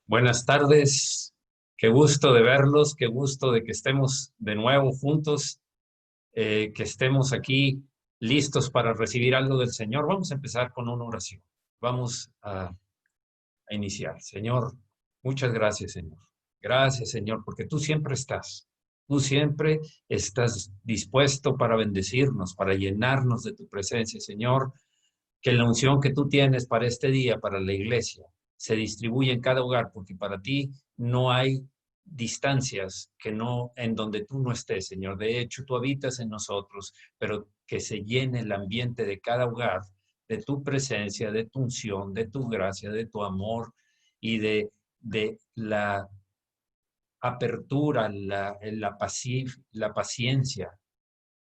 Buenas tardes. Qué gusto de verlos, qué gusto de que estemos de nuevo juntos, que estemos aquí listos para recibir algo del Señor. Vamos a empezar con una oración. Vamos a iniciar. Señor, muchas gracias, Señor. Gracias, Señor, porque tú siempre estás. Tú siempre estás dispuesto para bendecirnos, para llenarnos de tu presencia, Señor. Que la unción que tú tienes para este día, para la iglesia, se distribuya en cada hogar, porque para ti no hay distancias que no, en donde tú no estés, Señor. De hecho, tú habitas en nosotros, pero que se llene el ambiente de cada hogar de tu presencia, de tu unción, de tu gracia, de tu amor y de la apertura, la paciencia,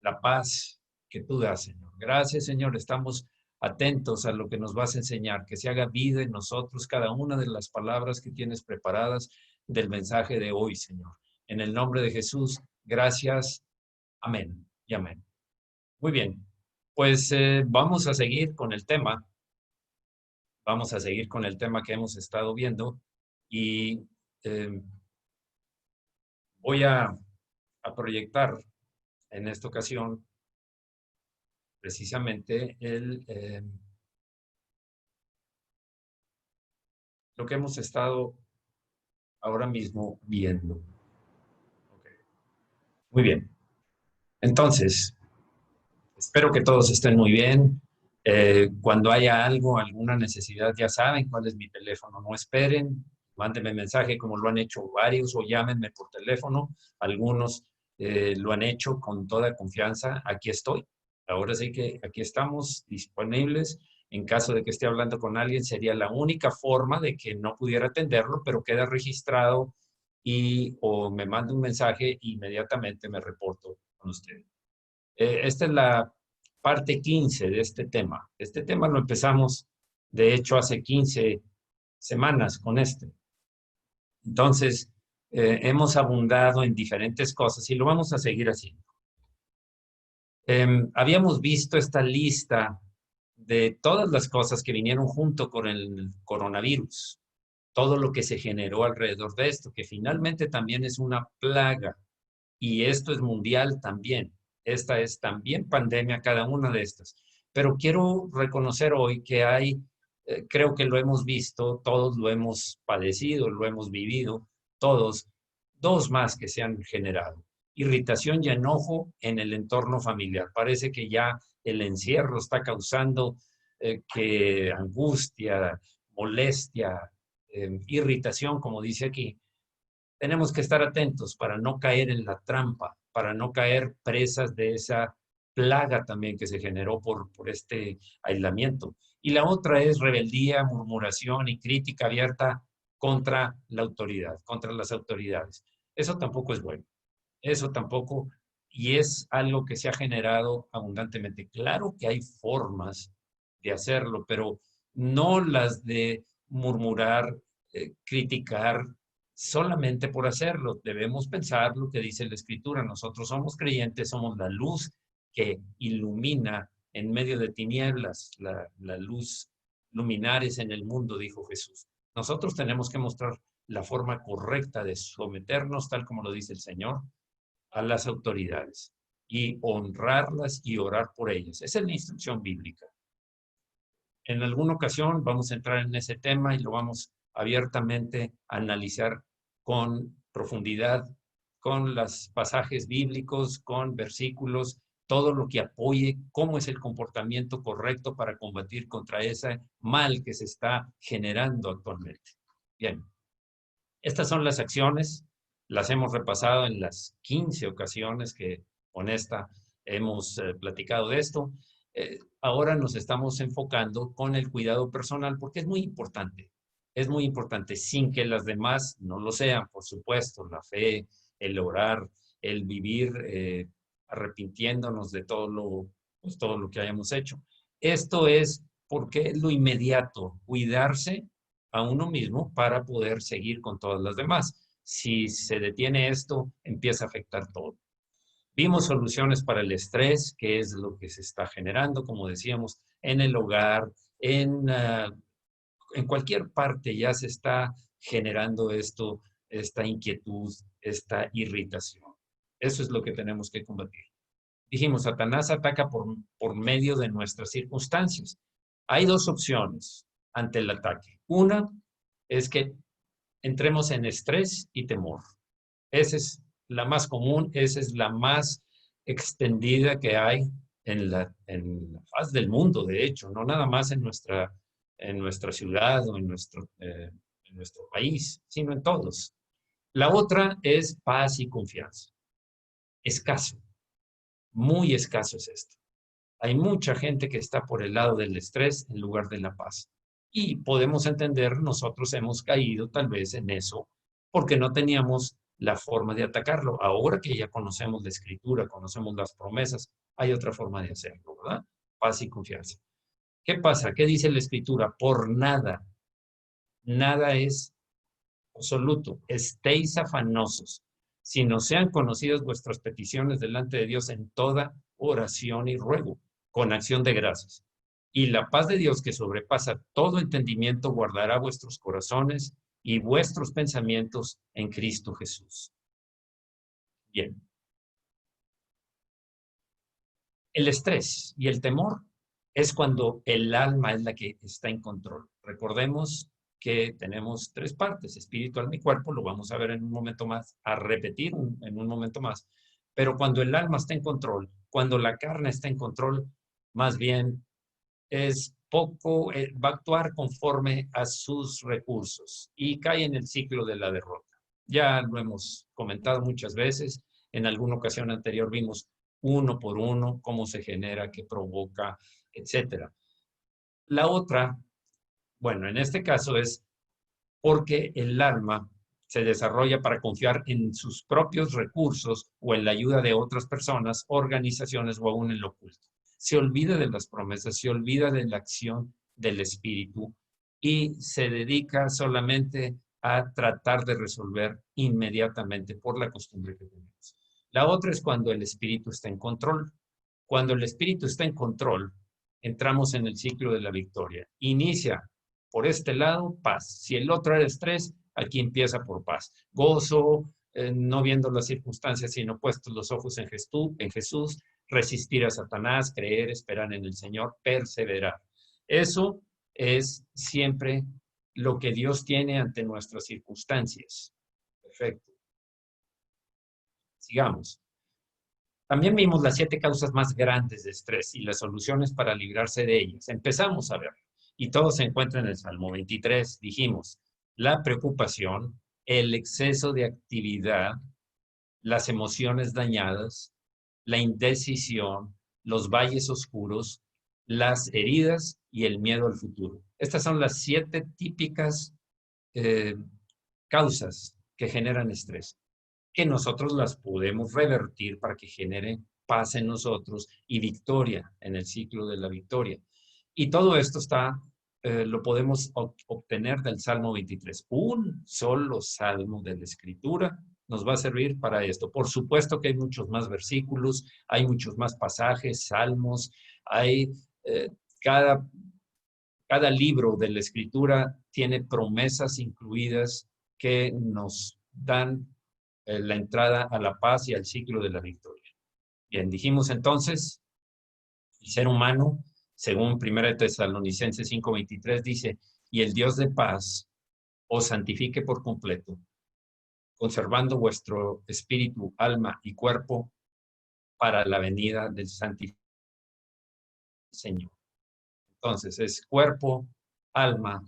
la paz que tú das, Señor. Gracias, Señor. Estamos atentos a lo que nos vas a enseñar, que se haga vida en nosotros cada una de las palabras que tienes preparadas del mensaje de hoy, Señor. En el nombre de Jesús, gracias. Amén y amén. Muy bien, pues vamos a seguir con el tema. Vamos a seguir con el tema que hemos estado viendo y eh, voy a proyectar en esta ocasión precisamente lo que hemos estado ahora mismo viendo. Okay. Muy bien. Entonces, espero que todos estén muy bien. Cuando haya algo, alguna necesidad, ya saben cuál es mi teléfono. No esperen, mándenme mensaje como lo han hecho varios o llámenme por teléfono. Algunos lo han hecho con toda confianza. Aquí estoy. Ahora sí que aquí estamos disponibles. En caso de que esté hablando con alguien, sería la única forma de que no pudiera atenderlo, pero queda registrado y o me manda un mensaje, inmediatamente me reporto con usted. Esta es la parte 15 de este tema. Este tema lo empezamos, de hecho, hace 15 semanas con este. Entonces, hemos abundado en diferentes cosas y lo vamos a seguir haciendo. Habíamos visto esta lista de todas las cosas que vinieron junto con el coronavirus, todo lo que se generó alrededor de esto, que finalmente también es una plaga y esto es mundial también. Esta es también pandemia, cada una de estas. Pero quiero reconocer hoy que hay, creo que lo hemos visto, todos lo hemos padecido, lo hemos vivido, todos, dos más que se han generado. Irritación y enojo en el entorno familiar. Parece que ya el encierro está causando que angustia, molestia, irritación, como dice aquí. Tenemos que estar atentos para no caer en la trampa, para no caer presas de esa plaga también que se generó por este aislamiento. Y la otra es rebeldía, murmuración y crítica abierta contra la autoridad, contra las autoridades. Eso tampoco es bueno. Eso tampoco, y es algo que se ha generado abundantemente. Claro que hay formas de hacerlo, pero no las de murmurar, criticar solamente por hacerlo. Debemos pensar lo que dice la Escritura. Nosotros somos creyentes, somos la luz que ilumina en medio de tinieblas, la luz luminares en el mundo, dijo Jesús. Nosotros tenemos que mostrar la forma correcta de someternos, tal como lo dice el Señor, a las autoridades y honrarlas y orar por ellas. Esa es la instrucción bíblica. En alguna ocasión vamos a entrar en ese tema y lo vamos abiertamente a analizar con profundidad, con los pasajes bíblicos, con versículos, todo lo que apoye cómo es el comportamiento correcto para combatir contra ese mal que se está generando actualmente. Bien, estas son las acciones, las hemos repasado en las 15 ocasiones que con esta hemos platicado de esto. Ahora nos estamos enfocando con el cuidado personal porque es muy importante, sin que las demás no lo sean, por supuesto, la fe, el orar, el vivir arrepintiéndonos de todo lo que hayamos hecho. Esto es porque es lo inmediato, cuidarse a uno mismo para poder seguir con todas las demás. Si se detiene esto, empieza a afectar todo. Vimos soluciones para el estrés, que es lo que se está generando, como decíamos, en el hogar, en en cualquier parte ya se está generando esto, esta inquietud, esta irritación. Eso es lo que tenemos que combatir. Dijimos, Satanás ataca por medio de nuestras circunstancias. Hay dos opciones ante el ataque. Una es que entremos en estrés y temor. Esa es la más común, esa es la más extendida que hay en la faz del mundo, de hecho, no nada más en nuestra ciudad o en nuestro país, sino en todos. La otra es paz y confianza. Escaso, muy escaso es esto. Hay mucha gente que está por el lado del estrés en lugar de la paz. Y podemos entender, nosotros hemos caído tal vez en eso porque no teníamos la forma de atacarlo. Ahora que ya conocemos la escritura, conocemos las promesas, hay otra forma de hacerlo, ¿verdad? Paz y confianza. ¿Qué pasa? ¿Qué dice la escritura? Por nada, nada es absoluto. Estéis afanosos, si no sean conocidas vuestras peticiones delante de Dios en toda oración y ruego, con acción de gracias. Y la paz de Dios que sobrepasa todo entendimiento guardará vuestros corazones y vuestros pensamientos en Cristo Jesús. Bien. El estrés y el temor es cuando el alma es la que está en control. Recordemos que tenemos tres partes, espíritu, alma y cuerpo, lo vamos a ver en un momento más, a repetir en un momento más. Pero cuando el alma está en control, cuando la carne está en control, más bien es poco, va a actuar conforme a sus recursos y cae en el ciclo de la derrota. Ya lo hemos comentado muchas veces, en alguna ocasión anterior vimos uno por uno, cómo se genera, qué provoca, etcétera. La otra, bueno, en este caso es porque el alma se desarrolla para confiar en sus propios recursos o en la ayuda de otras personas, organizaciones o aún en lo oculto. Se olvida de las promesas, se olvida de la acción del espíritu y se dedica solamente a tratar de resolver inmediatamente por la costumbre que tenemos. La otra es cuando el espíritu está en control. Cuando el espíritu está en control, entramos en el ciclo de la victoria. Inicia por este lado, paz. Si el otro era estrés, aquí empieza por paz. Gozo, no viendo las circunstancias, sino puestos los ojos en Jesús, resistir a Satanás, creer, esperar en el Señor, perseverar. Eso es siempre lo que Dios tiene ante nuestras circunstancias. Perfecto. Sigamos. También vimos las 7 causas más grandes de estrés y las soluciones para librarse de ellas. Empezamos a ver. Y todo se encuentra en el Salmo 23. Dijimos, la preocupación, el exceso de actividad, las emociones dañadas, la indecisión, los valles oscuros, las heridas y el miedo al futuro. Estas son las 7 típicas causas que generan estrés, que nosotros las podemos revertir para que genere paz en nosotros y victoria en el ciclo de la victoria. Y todo esto lo podemos obtener del Salmo 23. Un solo salmo de la Escritura nos va a servir para esto. Por supuesto que hay muchos más versículos, hay muchos más pasajes, salmos, hay cada libro de la Escritura tiene promesas incluidas que nos dan la entrada a la paz y al ciclo de la victoria. Bien, dijimos entonces, el ser humano, según 1 Tesalonicenses 5:23, dice, y el Dios de paz os santifique por completo, conservando vuestro espíritu, alma y cuerpo para la venida del Santísimo Señor. Entonces, es cuerpo, alma,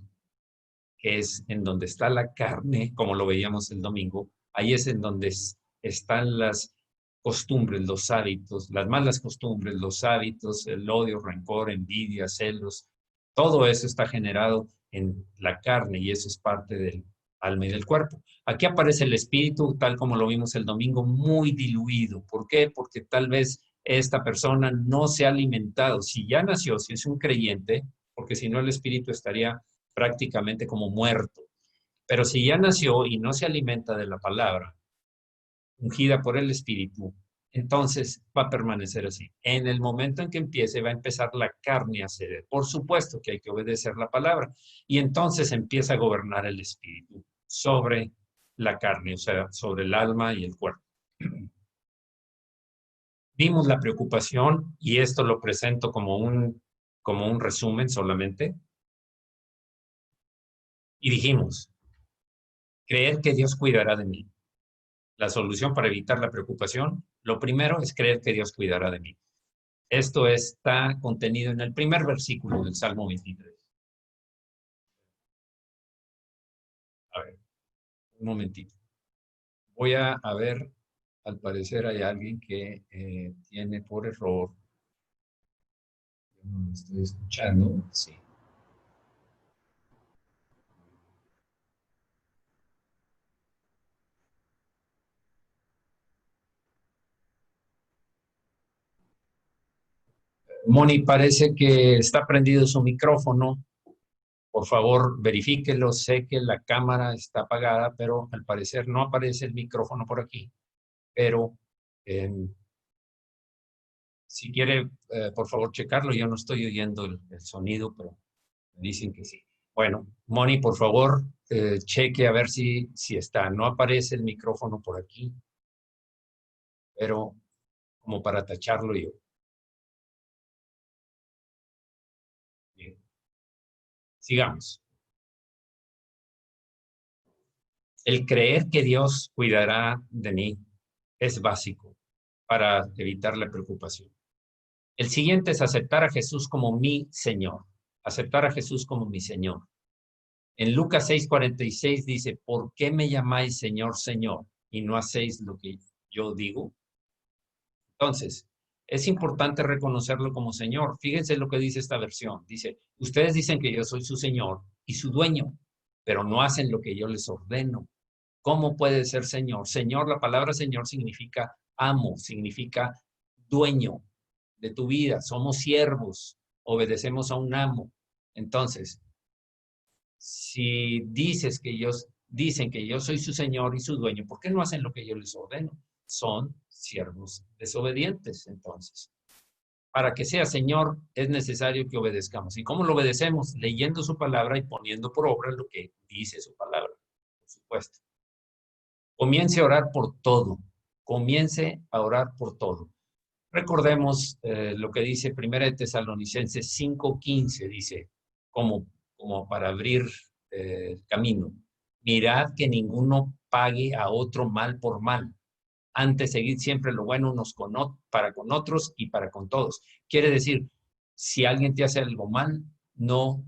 que es en donde está la carne, como lo veíamos el domingo, ahí es en donde están las costumbres, los hábitos, las malas costumbres, los hábitos, el odio, rencor, envidia, celos, todo eso está generado en la carne y eso es parte del alma y del cuerpo. Aquí aparece el espíritu, tal como lo vimos el domingo, muy diluido. ¿Por qué? Porque tal vez esta persona no se ha alimentado. Si ya nació, si es un creyente, porque si no el espíritu estaría prácticamente como muerto. Pero si ya nació y no se alimenta de la palabra, ungida por el Espíritu, entonces va a permanecer así. En el momento en que empiece, va a empezar la carne a ceder. Por supuesto que hay que obedecer la palabra. Y entonces empieza a gobernar el espíritu sobre la carne, o sea, sobre el alma y el cuerpo. Vimos la preocupación, y esto lo presento como un resumen solamente, y dijimos, creer que Dios cuidará de mí. La solución para evitar la preocupación, lo primero es creer que Dios cuidará de mí. Esto está contenido en el primer versículo del Salmo 23. A ver, un momentito. Voy a ver, al parecer hay alguien que tiene por error, yo no lo estoy escuchando, sí. Moni, parece que está prendido su micrófono. Por favor, verifíquelo. Sé que la cámara está apagada, pero al parecer no aparece el micrófono por aquí. Pero eh, si quiere, por favor, checarlo. Yo no estoy oyendo el sonido, pero me dicen que sí. Bueno, Moni, por favor, cheque a ver si está. No aparece el micrófono por aquí, pero como para tacharlo yo. Bien, sigamos. El creer que Dios cuidará de mí es básico para evitar la preocupación. El siguiente es aceptar a Jesús como mi Señor. Aceptar a Jesús como mi Señor. En Lucas 6:46 dice, ¿por qué me llamáis Señor, Señor, y no hacéis lo que yo digo? Entonces, es importante reconocerlo como Señor. Fíjense lo que dice esta versión. Dice, ustedes dicen que yo soy su Señor y su dueño, pero no hacen lo que yo les ordeno. ¿Cómo puede ser Señor? Señor, la palabra Señor significa amo, significa dueño de tu vida. Somos siervos, obedecemos a un amo. Entonces, si dicen que yo soy su Señor y su dueño, ¿por qué no hacen lo que yo les ordeno? Son siervos desobedientes, entonces. Para que sea Señor es necesario que obedezcamos. ¿Y cómo lo obedecemos? Leyendo su palabra y poniendo por obra lo que dice su palabra, por supuesto. Comience a orar por todo. Comience a orar por todo. Recordemos lo que dice 1 de Tesalonicenses 5:15, dice, como para abrir el camino. Mirad que ninguno pague a otro mal por mal. Antes seguid siempre lo bueno para con otros y para con todos. Quiere decir, si alguien te hace algo mal, no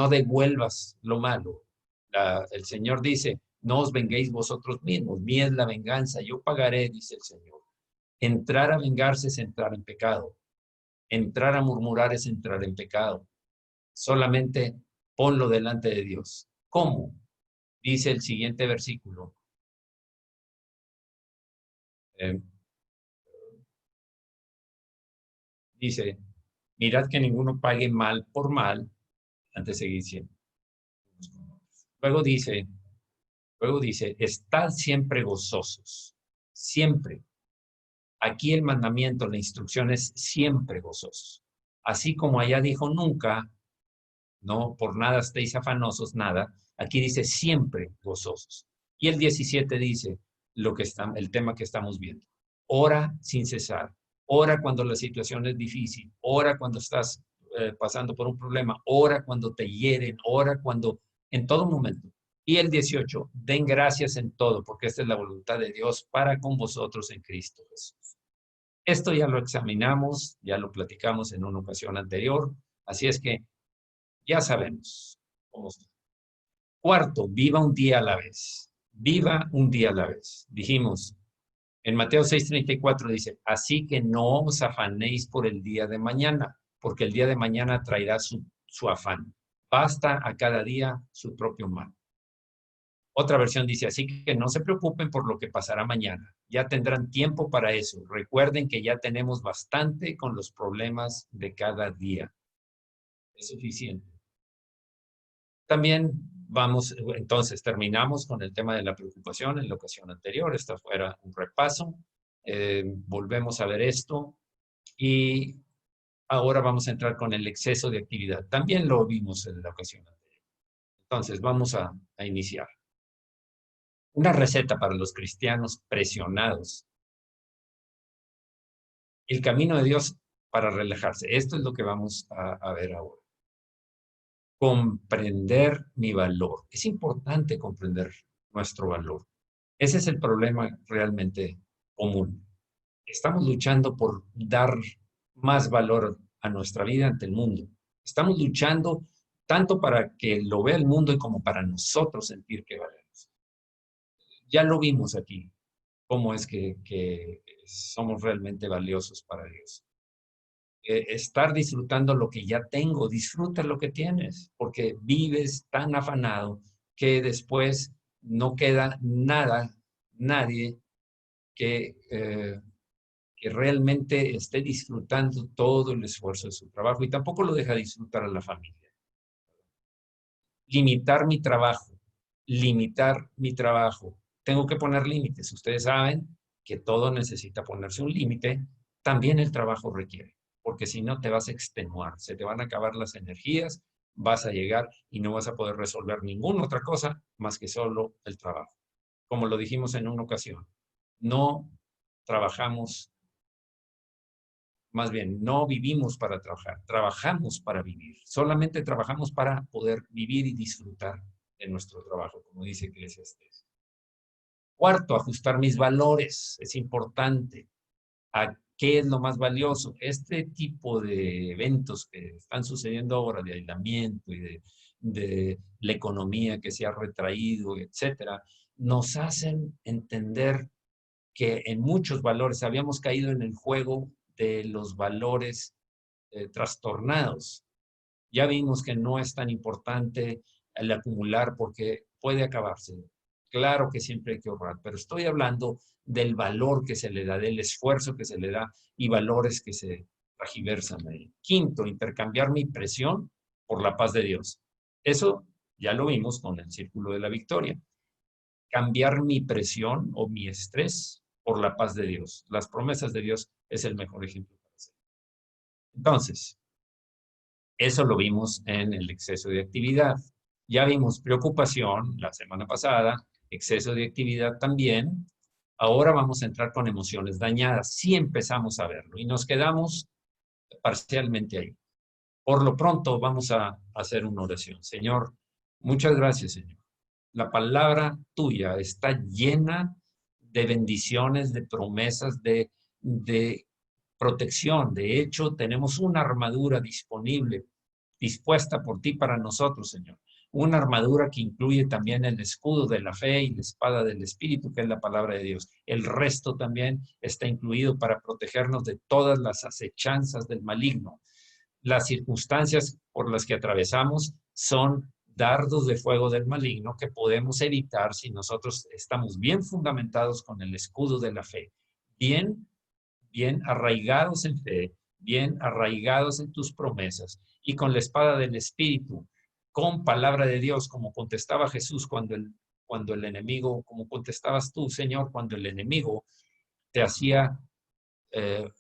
devuelvas lo malo. El Señor dice, no os venguéis vosotros mismos, mía es la venganza, yo pagaré, dice el Señor. Entrar a vengarse es entrar en pecado. Entrar a murmurar es entrar en pecado. Solamente ponlo delante de Dios. ¿Cómo? Dice el siguiente versículo. Eh, dice, mirad que ninguno pague mal por mal, antes de seguir siendo. Luego dice, estad siempre gozosos, siempre. Aquí el mandamiento, la instrucción es siempre gozosos. Así como allá dijo nunca, no por nada estéis afanosos, nada. Aquí dice siempre gozosos. Y el 17 dice el tema que estamos viendo. Ora sin cesar. Ora cuando la situación es difícil. Ora cuando estás pasando por un problema. Ora cuando te hieren. Ora en todo momento. Y el 18, den gracias en todo, porque esta es la voluntad de Dios para con vosotros en Cristo Jesús. Esto ya lo examinamos, ya lo platicamos en una ocasión anterior, así es que ya sabemos cómo está. Cuarto, viva un día a la vez. Viva un día a la vez. Dijimos, en Mateo 6:34 dice, así que no os afanéis por el día de mañana, porque el día de mañana traerá su afán. Basta a cada día su propio mal. Otra versión dice, así que no se preocupen por lo que pasará mañana. Ya tendrán tiempo para eso. Recuerden que ya tenemos bastante con los problemas de cada día. Es suficiente. También entonces terminamos con el tema de la preocupación en la ocasión anterior. Esta fuera un repaso. volvemos a ver esto y ahora vamos a entrar con el exceso de actividad. También lo vimos en la ocasión anterior. Entonces, vamos a iniciar. Una receta para los cristianos presionados. El camino de Dios para relajarse. Esto es lo que vamos a ver ahora. Comprender mi valor. Es importante comprender nuestro valor. Ese es el problema realmente común. Estamos luchando por dar más valor a nuestra vida ante el mundo. Estamos luchando tanto para que lo vea el mundo y como para nosotros sentir que valemos. Ya lo vimos aquí, cómo es que somos realmente valiosos para Dios. Estar disfrutando lo que ya tengo, disfruta lo que tienes, porque vives tan afanado que después no queda nada, nadie que realmente esté disfrutando todo el esfuerzo de su trabajo y tampoco lo deja disfrutar a la familia. Limitar mi trabajo, limitar mi trabajo. Tengo que poner límites. Ustedes saben que todo necesita ponerse un límite, también el trabajo requiere, porque si no te vas a extenuar, se te van a acabar las energías, vas a llegar y no vas a poder resolver ninguna otra cosa más que solo el trabajo. Como lo dijimos en una ocasión, no trabajamos, más bien, no vivimos para trabajar, trabajamos para vivir. Solamente trabajamos para poder vivir y disfrutar de nuestro trabajo, como dice Eclesiastés. Cuarto, ajustar mis valores. Es importante. ¿A qué es lo más valioso? Este tipo de eventos que están sucediendo ahora, de aislamiento y de la economía que se ha retraído, etcétera, nos hacen entender que en muchos valores habíamos caído en el juego de los valores trastornados. Ya vimos que no es tan importante el acumular porque puede acabarse. Claro que siempre hay que ahorrar, pero estoy hablando del valor que se le da, del esfuerzo que se le da y valores que se tragiversan ahí. Quinto, intercambiar mi presión por la paz de Dios. Eso ya lo vimos con el círculo de la victoria. Cambiar mi presión o mi estrés por la paz de Dios. Las promesas de Dios es el mejor ejemplo para hacer. Entonces, eso lo vimos en el exceso de actividad. Ya vimos preocupación la semana pasada, exceso de actividad también. Ahora vamos a entrar con emociones dañadas. Sí empezamos a verlo y nos quedamos parcialmente ahí. Por lo pronto vamos a hacer una oración. Señor, muchas gracias, Señor. La palabra tuya está llena de bendiciones, de promesas, de protección. De hecho, tenemos una armadura disponible, dispuesta por ti para nosotros, Señor. Una armadura que incluye también el escudo de la fe y la espada del Espíritu, que es la palabra de Dios. El resto también está incluido para protegernos de todas las acechanzas del maligno. Las circunstancias por las que atravesamos son dardos de fuego del maligno que podemos evitar si nosotros estamos bien fundamentados con el escudo de la fe, bien arraigados en fe, bien arraigados en tus promesas y con la espada del Espíritu, con palabra de Dios, como contestaba Jesús cuando el enemigo, como contestabas tú, Señor, cuando el enemigo te hacía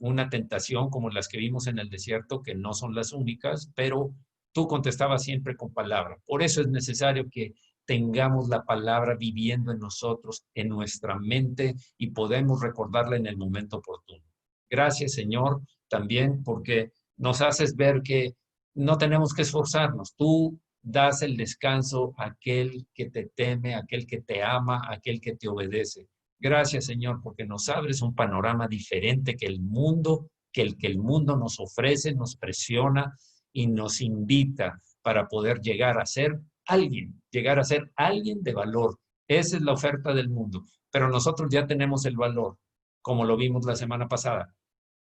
una tentación como las que vimos en el desierto, que no son las únicas, pero tú contestabas siempre con palabra. Por eso es necesario que tengamos la palabra viviendo en nosotros, en nuestra mente, y podemos recordarla en el momento oportuno. Gracias, Señor, también porque nos haces ver que no tenemos que esforzarnos. Tú das el descanso a aquel que te teme, a aquel que te ama, a aquel que te obedece. Gracias, Señor, porque nos abres un panorama diferente que el mundo, que el mundo nos ofrece, nos presiona y nos invita para poder llegar a ser alguien de valor. Esa es la oferta del mundo, pero nosotros ya tenemos el valor, como lo vimos la semana pasada.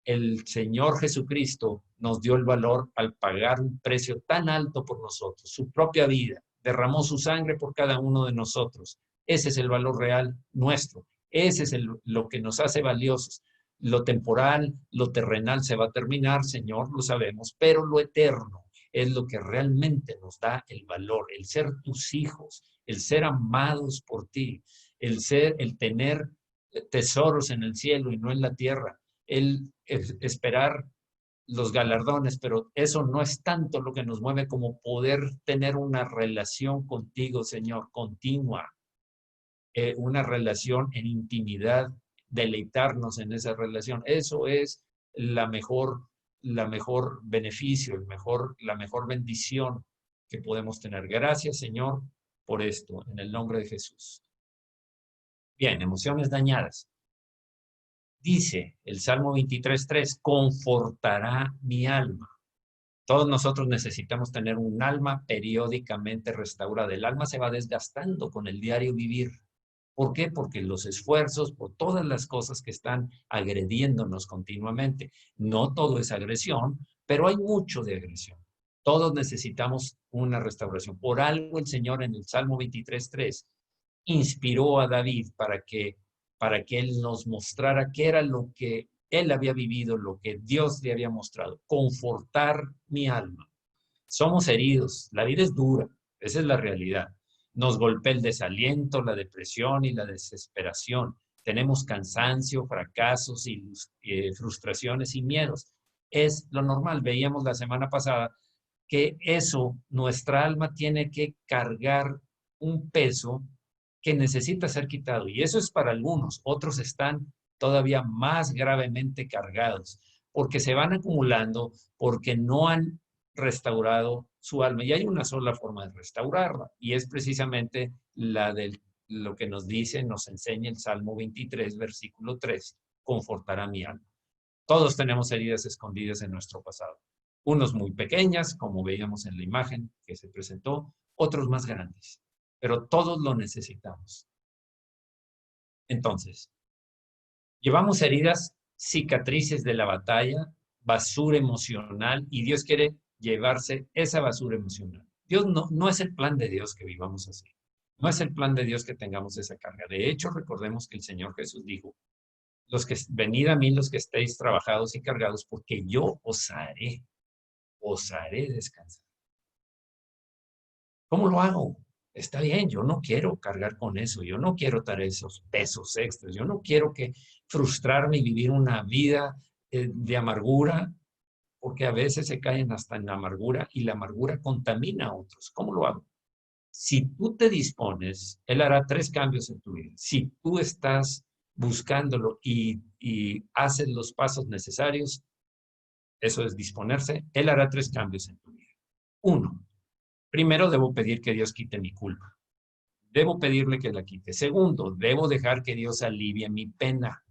El Señor Jesucristo nos dio el valor al pagar un precio tan alto por nosotros, su propia vida, derramó su sangre por cada uno de nosotros. Ese es el valor real nuestro. Ese es lo que nos hace valiosos. Lo temporal, lo terrenal se va a terminar, Señor, lo sabemos, pero lo eterno es lo que realmente nos da el valor, el ser tus hijos, el ser amados por ti, el tener tesoros en el cielo y no en la tierra. El esperar los galardones, pero eso no es tanto lo que nos mueve como poder tener una relación contigo, Señor, continua, una relación en intimidad, deleitarnos en esa relación. Eso es la mejor beneficio, la mejor bendición que podemos tener. Gracias, Señor, por esto, en el nombre de Jesús. Bien, emociones dañadas. Dice el Salmo 23:3, confortará mi alma. Todos nosotros necesitamos tener un alma periódicamente restaurada. El alma se va desgastando con el diario vivir. ¿Por qué? Porque los esfuerzos, por todas las cosas que están agrediéndonos continuamente. No todo es agresión, pero hay mucho de agresión. Todos necesitamos una restauración. Por algo el Señor en el Salmo 23:3 inspiró a David para que él nos mostrara qué era lo que él había vivido, lo que Dios le había mostrado. Confortar mi alma. Somos heridos, la vida es dura, esa es la realidad. Nos golpea el desaliento, la depresión y la desesperación. Tenemos cansancio, fracasos y frustraciones y miedos. Es lo normal. Veíamos la semana pasada que eso, nuestra alma tiene que cargar un peso que necesita ser quitado. Y eso es para algunos. Otros están todavía más gravemente cargados porque se van acumulando, porque no han restaurado su alma. Y hay una sola forma de restaurarla, y es precisamente la de lo que nos dice, nos enseña el Salmo 23, versículo 3, confortará mi alma. Todos tenemos heridas escondidas en nuestro pasado. Unos muy pequeñas, como veíamos en la imagen que se presentó, otros más grandes, pero todos lo necesitamos. Entonces, llevamos heridas, cicatrices de la batalla, basura emocional, y Dios quiere llevarse esa basura emocional. Dios no es el plan de Dios que vivamos así. No es el plan de Dios que tengamos esa carga. De hecho, recordemos que el Señor Jesús dijo, venid a mí los que estéis trabajados y cargados, porque yo os haré descansar. ¿Cómo lo hago? Está bien, yo no quiero cargar con eso, yo no quiero dar esos pesos extras, yo no quiero que frustrarme y vivir una vida de amargura, porque a veces se caen hasta en la amargura y la amargura contamina a otros. ¿Cómo lo hago? Si tú te dispones, Él hará 3 cambios en tu vida. Si tú estás buscándolo y haces los pasos necesarios, eso es disponerse, Él hará 3 cambios en tu vida. 1, primero debo pedir que Dios quite mi culpa. Debo pedirle que la quite. Segundo, debo dejar que Dios alivie mi pena.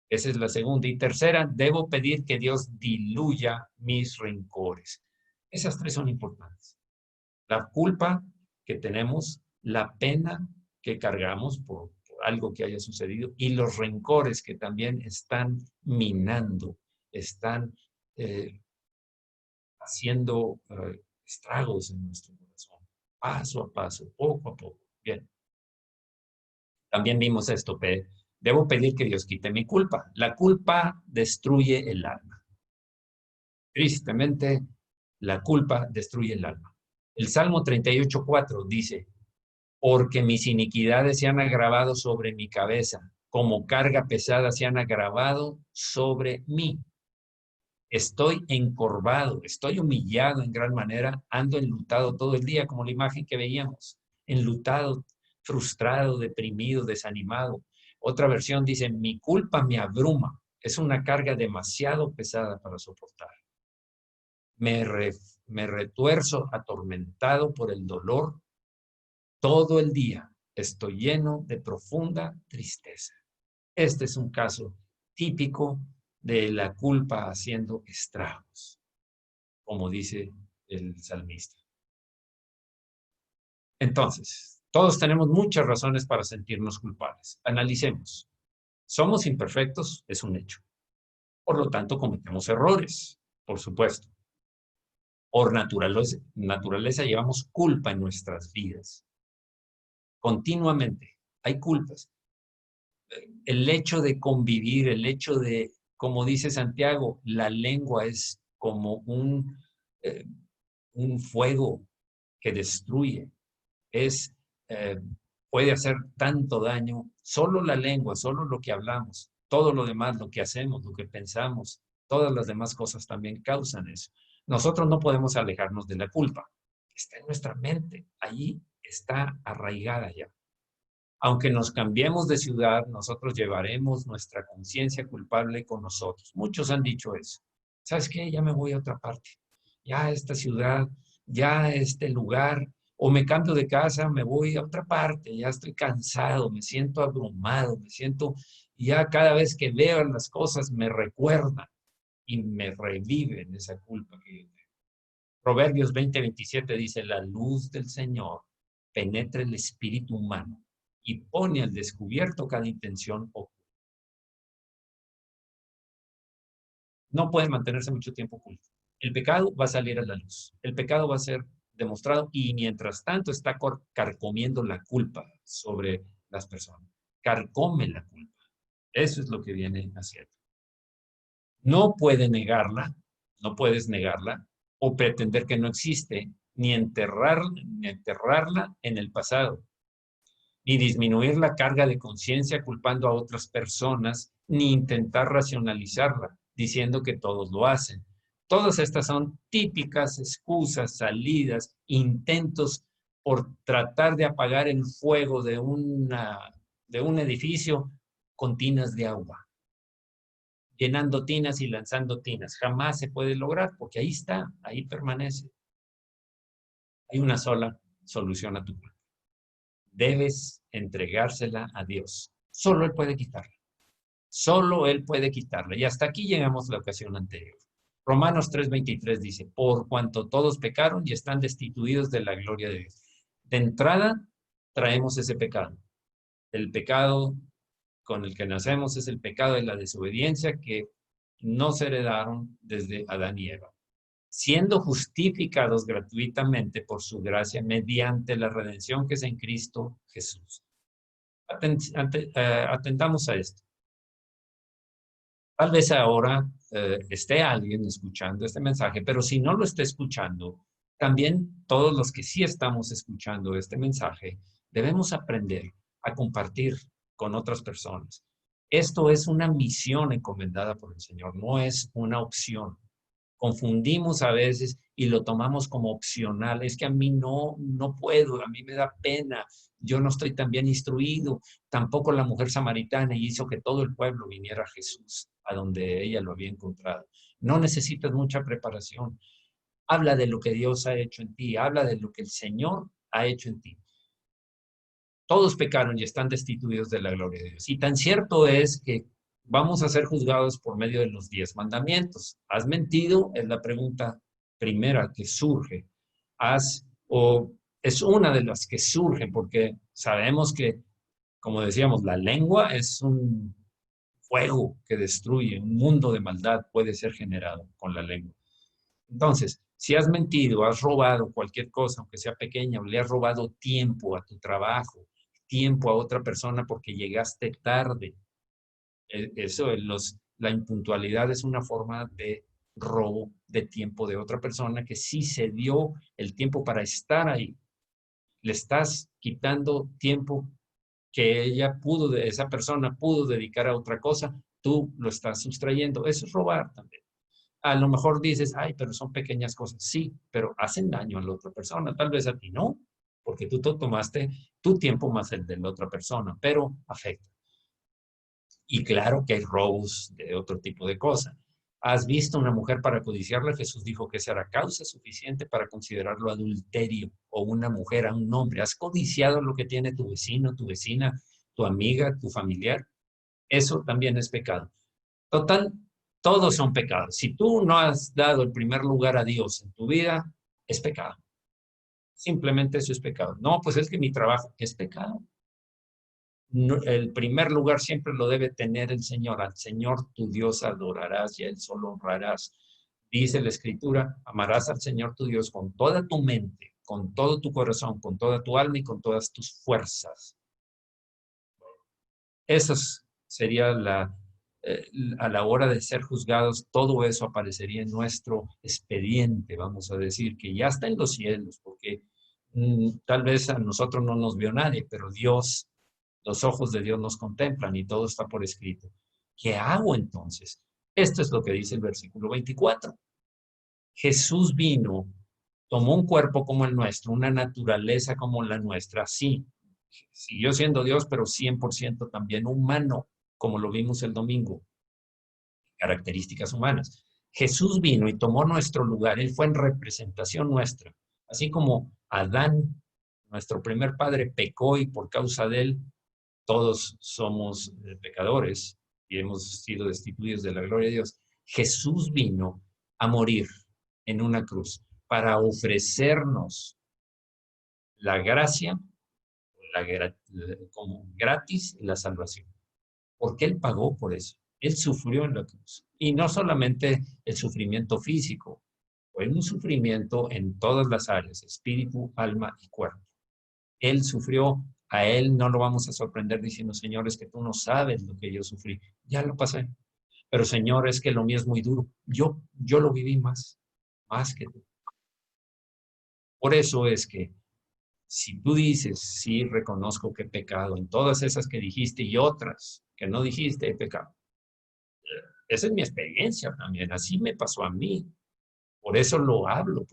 Esa es la segunda. Y tercera, debo pedir que Dios diluya mis rencores. Esas 3 son importantes. La culpa que tenemos, la pena que cargamos por algo que haya sucedido y los rencores que también están minando, están haciendo estragos en nuestro corazón, paso a paso, poco a poco. Bien, también vimos esto, debo pedir que Dios quite mi culpa. La culpa destruye el alma. Tristemente, la culpa destruye el alma. El Salmo 38:4 dice, porque mis iniquidades se han agravado sobre mi cabeza, como carga pesada se han agravado sobre mí. Estoy encorvado, estoy humillado en gran manera, ando enlutado todo el día, como la imagen que veíamos, enlutado, frustrado, deprimido, desanimado. Otra versión dice, mi culpa me abruma, es una carga demasiado pesada para soportar. Me retuerzo atormentado por el dolor todo el día. Estoy lleno de profunda tristeza. Este es un caso típico de la culpa haciendo estragos, como dice el salmista. Entonces, todos tenemos muchas razones para sentirnos culpables. Analicemos. Somos imperfectos, es un hecho. Por lo tanto, cometemos errores, por supuesto. Por naturaleza llevamos culpa en nuestras vidas. Continuamente hay culpas. El hecho de convivir, el hecho de, como dice Santiago, la lengua es como un fuego que destruye. Es puede hacer tanto daño. Solo la lengua, solo lo que hablamos, todo lo demás, lo que hacemos, lo que pensamos, todas las demás cosas también causan eso. Nosotros no podemos alejarnos de la culpa. Está en nuestra mente, allí está arraigada ya. Aunque nos cambiemos de ciudad, nosotros llevaremos nuestra conciencia culpable con nosotros. Muchos han dicho eso. ¿Sabes qué? Ya me voy a otra parte. Ya a esta ciudad, ya a este lugar, o me cambio de casa, me voy a otra parte, ya estoy cansado, me siento abrumado, me siento, ya cada vez que veo las cosas me recuerdan y me reviven esa culpa que Proverbios 20:27 dice, la luz del Señor penetra el espíritu humano y pone al descubierto cada intención oculta. No puede mantenerse mucho tiempo oculto. El pecado va a salir a la luz. El pecado va a ser demostrado y mientras tanto está carcomiendo la culpa sobre las personas. Carcome la culpa. Eso es lo que viene haciendo. No puede negarla, no puedes negarla o pretender que no existe, ni enterrarla en el pasado, ni disminuir la carga de conciencia culpando a otras personas, ni intentar racionalizarla, diciendo que todos lo hacen. Todas estas son típicas excusas, salidas, intentos por tratar de apagar el fuego de un edificio con tinas de agua, llenando tinas y lanzando tinas. Jamás se puede lograr porque ahí está, ahí permanece. Hay una sola solución a tu problema. Debes entregársela a Dios. Solo Él puede quitarla. Solo Él puede quitarla. Y hasta aquí llegamos a la ocasión anterior. Romanos 3:23 dice, por cuanto todos pecaron y están destituidos de la gloria de Dios. De entrada, traemos ese pecado. El pecado con el que nacemos es el pecado de la desobediencia que nos heredaron desde Adán y Eva, siendo justificados gratuitamente por su gracia mediante la redención que es en Cristo Jesús. Atentamos a esto. Tal vez ahora esté alguien escuchando este mensaje, pero si no lo está escuchando, también todos los que sí estamos escuchando este mensaje, debemos aprender a compartir con otras personas. Esto es una misión encomendada por el Señor, no es una opción. Confundimos a veces y lo tomamos como opcional. Es que a mí no puedo, a mí me da pena, yo no estoy tan bien instruido. Tampoco la mujer samaritana hizo que todo el pueblo viniera a Jesús, a donde ella lo había encontrado. No necesitas mucha preparación. Habla de lo que Dios ha hecho en ti, habla de lo que el Señor ha hecho en ti. Todos pecaron y están destituidos de la gloria de Dios. Y tan cierto es que vamos a ser juzgados por medio de los 10 mandamientos. ¿Has mentido? Es la pregunta primera que surge. Es una de las que surgen porque sabemos que, como decíamos, la lengua es un fuego que destruye, un mundo de maldad puede ser generado con la lengua. Entonces, si has mentido, has robado cualquier cosa, aunque sea pequeña, o le has robado tiempo a tu trabajo, tiempo a otra persona porque llegaste tarde. Eso, la impuntualidad es una forma de robo de tiempo de otra persona que sí se dio el tiempo para estar ahí. Le estás quitando tiempo que esa persona pudo dedicar a otra cosa, tú lo estás sustrayendo. Eso es robar también. A lo mejor dices, ay, pero son pequeñas cosas. Sí, pero hacen daño a la otra persona. Tal vez a ti no, porque tú tomaste tu tiempo más el de la otra persona, pero afecta. Y claro que hay robos de otro tipo de cosas. ¿Has visto una mujer para codiciarla? Jesús dijo que esa era causa suficiente para considerarlo adulterio o una mujer a un hombre. ¿Has codiciado lo que tiene tu vecino, tu vecina, tu amiga, tu familiar? Eso también es pecado. Total, todos son pecados. Si tú no has dado el primer lugar a Dios en tu vida, es pecado. Simplemente eso es pecado. No, pues es que mi trabajo es pecado. No, el primer lugar siempre lo debe tener el Señor. Al Señor tu Dios adorarás y a Él solo honrarás. Dice la Escritura, amarás al Señor tu Dios con toda tu mente, con todo tu corazón, con toda tu alma y con todas tus fuerzas. Esa sería a la hora de ser juzgados, todo eso aparecería en nuestro expediente, vamos a decir, que ya está en los cielos, porque Tal vez a nosotros no nos vio nadie, pero Dios, los ojos de Dios nos contemplan y todo está por escrito. ¿Qué hago entonces? Esto es lo que dice el versículo 24. Jesús vino, tomó un cuerpo como el nuestro, una naturaleza como la nuestra, sí, siguió siendo Dios, pero 100% también humano, como lo vimos el domingo, características humanas. Jesús vino y tomó nuestro lugar, Él fue en representación nuestra, así como Adán, nuestro primer padre, pecó y por causa de él todos somos pecadores y hemos sido destituidos de la gloria de Dios. Jesús vino a morir en una cruz para ofrecernos la gracia como gratis la salvación, porque Él pagó por eso. Él sufrió en la cruz. Y no solamente el sufrimiento físico, fue un sufrimiento en todas las áreas, espíritu, alma y cuerpo. Él sufrió, a Él no lo vamos a sorprender diciendo, Señor, es que tú no sabes lo que yo sufrí. Ya lo pasé. Pero Señor, es que lo mío es muy duro. Yo lo viví más que tú. Por eso es que si tú dices, sí, reconozco que he pecado, en todas esas que dijiste y otras que no dijiste, he pecado. Esa es mi experiencia también, así me pasó a mí. Por eso lo hablo,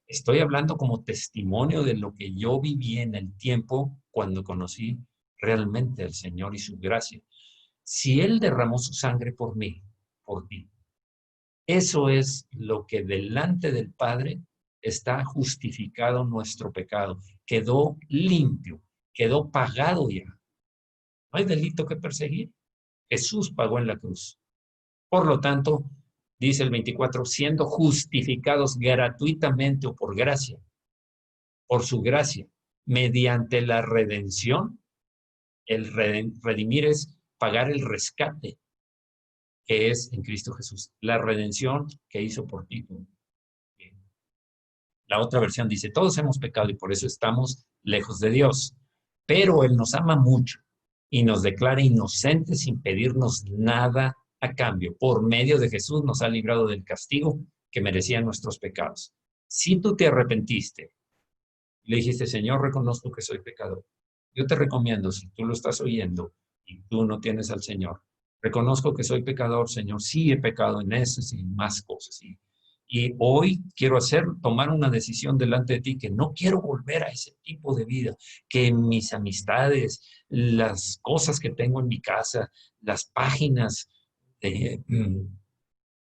estoy hablando como testimonio de lo que yo viví en el tiempo cuando conocí realmente al Señor y su gracia. Si Él derramó su sangre por mí, por ti, eso es lo que delante del Padre está justificado nuestro pecado. Quedó limpio, quedó pagado ya. No hay delito que perseguir. Jesús pagó en la cruz. Por lo tanto, dice el 24, siendo justificados gratuitamente o por su gracia, mediante la redención. El redimir es pagar el rescate que es en Cristo Jesús. La redención que hizo por ti. La otra versión dice, todos hemos pecado y por eso estamos lejos de Dios. Pero Él nos ama mucho y nos declara inocentes sin pedirnos nada a cambio. Por medio de Jesús nos ha librado del castigo que merecían nuestros pecados. Si tú te arrepentiste, le dijiste, Señor, reconozco que soy pecador. Yo te recomiendo, si tú lo estás oyendo y tú no tienes al Señor, reconozco que soy pecador, Señor, sí he pecado en esas y más cosas. Y hoy quiero tomar una decisión delante de ti que no quiero volver a ese tipo de vida, que mis amistades, las cosas que tengo en mi casa, las páginas de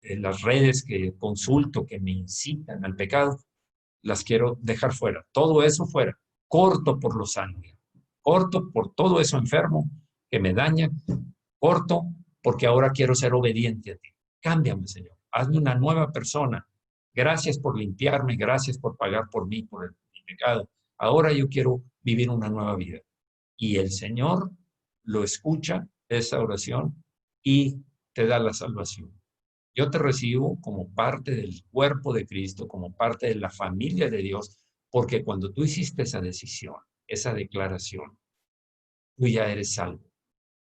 las redes que consulto, que me incitan al pecado, las quiero dejar fuera. Todo eso fuera. Corto por lo sano. Corto por todo eso enfermo que me daña. Corto porque ahora quiero ser obediente a ti. Cámbiame, Señor. Hazme una nueva persona. Gracias por limpiarme. Gracias por pagar por mí, por mi pecado. Ahora yo quiero vivir una nueva vida. Y el Señor lo escucha, esa oración, y te da la salvación. Yo te recibo como parte del cuerpo de Cristo, como parte de la familia de Dios, porque cuando tú hiciste esa decisión, esa declaración, tú ya eres salvo.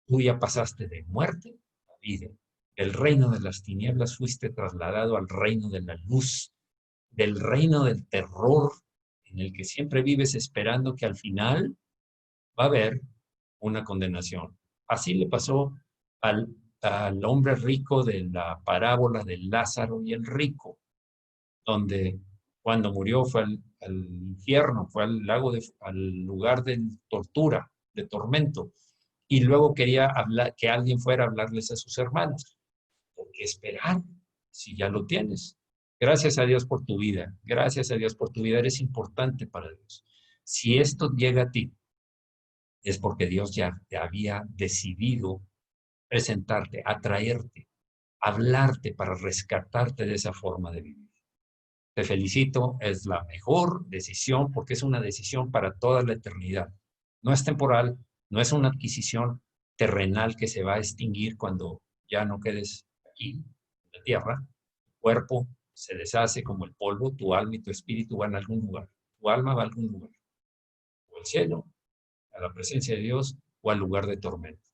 Tú ya pasaste de muerte a vida. Del reino de las tinieblas fuiste trasladado al reino de la luz, del reino del terror, en el que siempre vives esperando que al final va a haber una condenación. Así le pasó al, al hombre rico de la parábola de Lázaro y el rico, donde cuando murió fue al infierno, fue al lugar de tortura, de tormento, y luego quería que alguien fuera a hablarles a sus hermanos. ¿Por qué esperar si ya lo tienes? Gracias a Dios por tu vida, gracias a Dios por tu vida, eres importante para Dios. Si esto llega a ti, es porque Dios ya te había decidido presentarte, atraerte, hablarte para rescatarte de esa forma de vivir. Te felicito, es la mejor decisión porque es una decisión para toda la eternidad. No es temporal, no es una adquisición terrenal que se va a extinguir cuando ya no quedes aquí en la tierra. Tu cuerpo se deshace como el polvo, tu alma y tu espíritu van a algún lugar. Tu alma va a algún lugar, o al cielo, a la presencia de Dios o al lugar de tormento.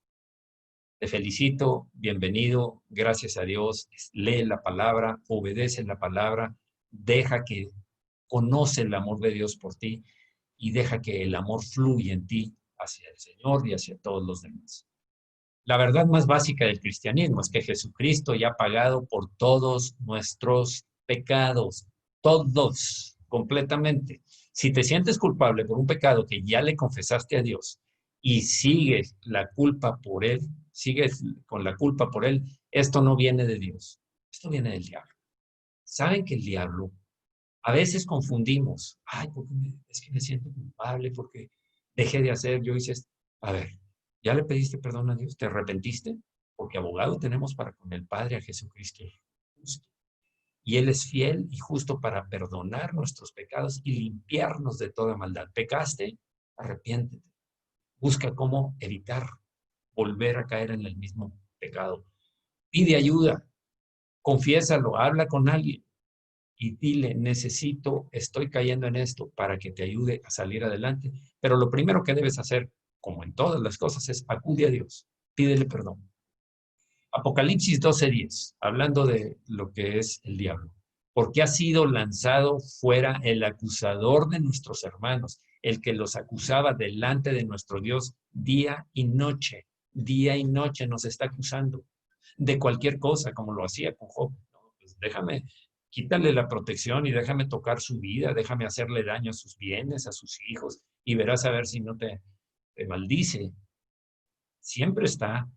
Te felicito, bienvenido, gracias a Dios, lee la palabra, obedece la palabra, deja que conoce el amor de Dios por ti y deja que el amor fluya en ti hacia el Señor y hacia todos los demás. La verdad más básica del cristianismo es que Jesucristo ya ha pagado por todos nuestros pecados, todos, completamente. Si te sientes culpable por un pecado que ya le confesaste a Dios y sigues la culpa por él, sigues con la culpa por él, esto no viene de Dios, esto viene del diablo. ¿Saben que el diablo a veces confundimos? Ay, es que me siento culpable porque dejé de hacer, yo hice esto. A ver, ¿ya le pediste perdón a Dios? ¿Te arrepentiste? Porque abogado tenemos para con el Padre a Jesucristo justo. Y Él es fiel y justo para perdonar nuestros pecados y limpiarnos de toda maldad. ¿Pecaste? Arrepiéntete. Busca cómo evitar volver a caer en el mismo pecado. Pide ayuda, confiésalo, habla con alguien y dile, necesito, estoy cayendo en esto para que te ayude a salir adelante. Pero lo primero que debes hacer, como en todas las cosas, es acude a Dios, pídele perdón. Apocalipsis 12:10, hablando de lo que es el diablo. Porque ha sido lanzado fuera el acusador de nuestros hermanos, el que los acusaba delante de nuestro Dios día y noche nos está acusando de cualquier cosa, como lo hacía con Job. No, pues déjame, quítale la protección y déjame tocar su vida, déjame hacerle daño a sus bienes, a sus hijos, y verás a ver si no te maldice. Siempre está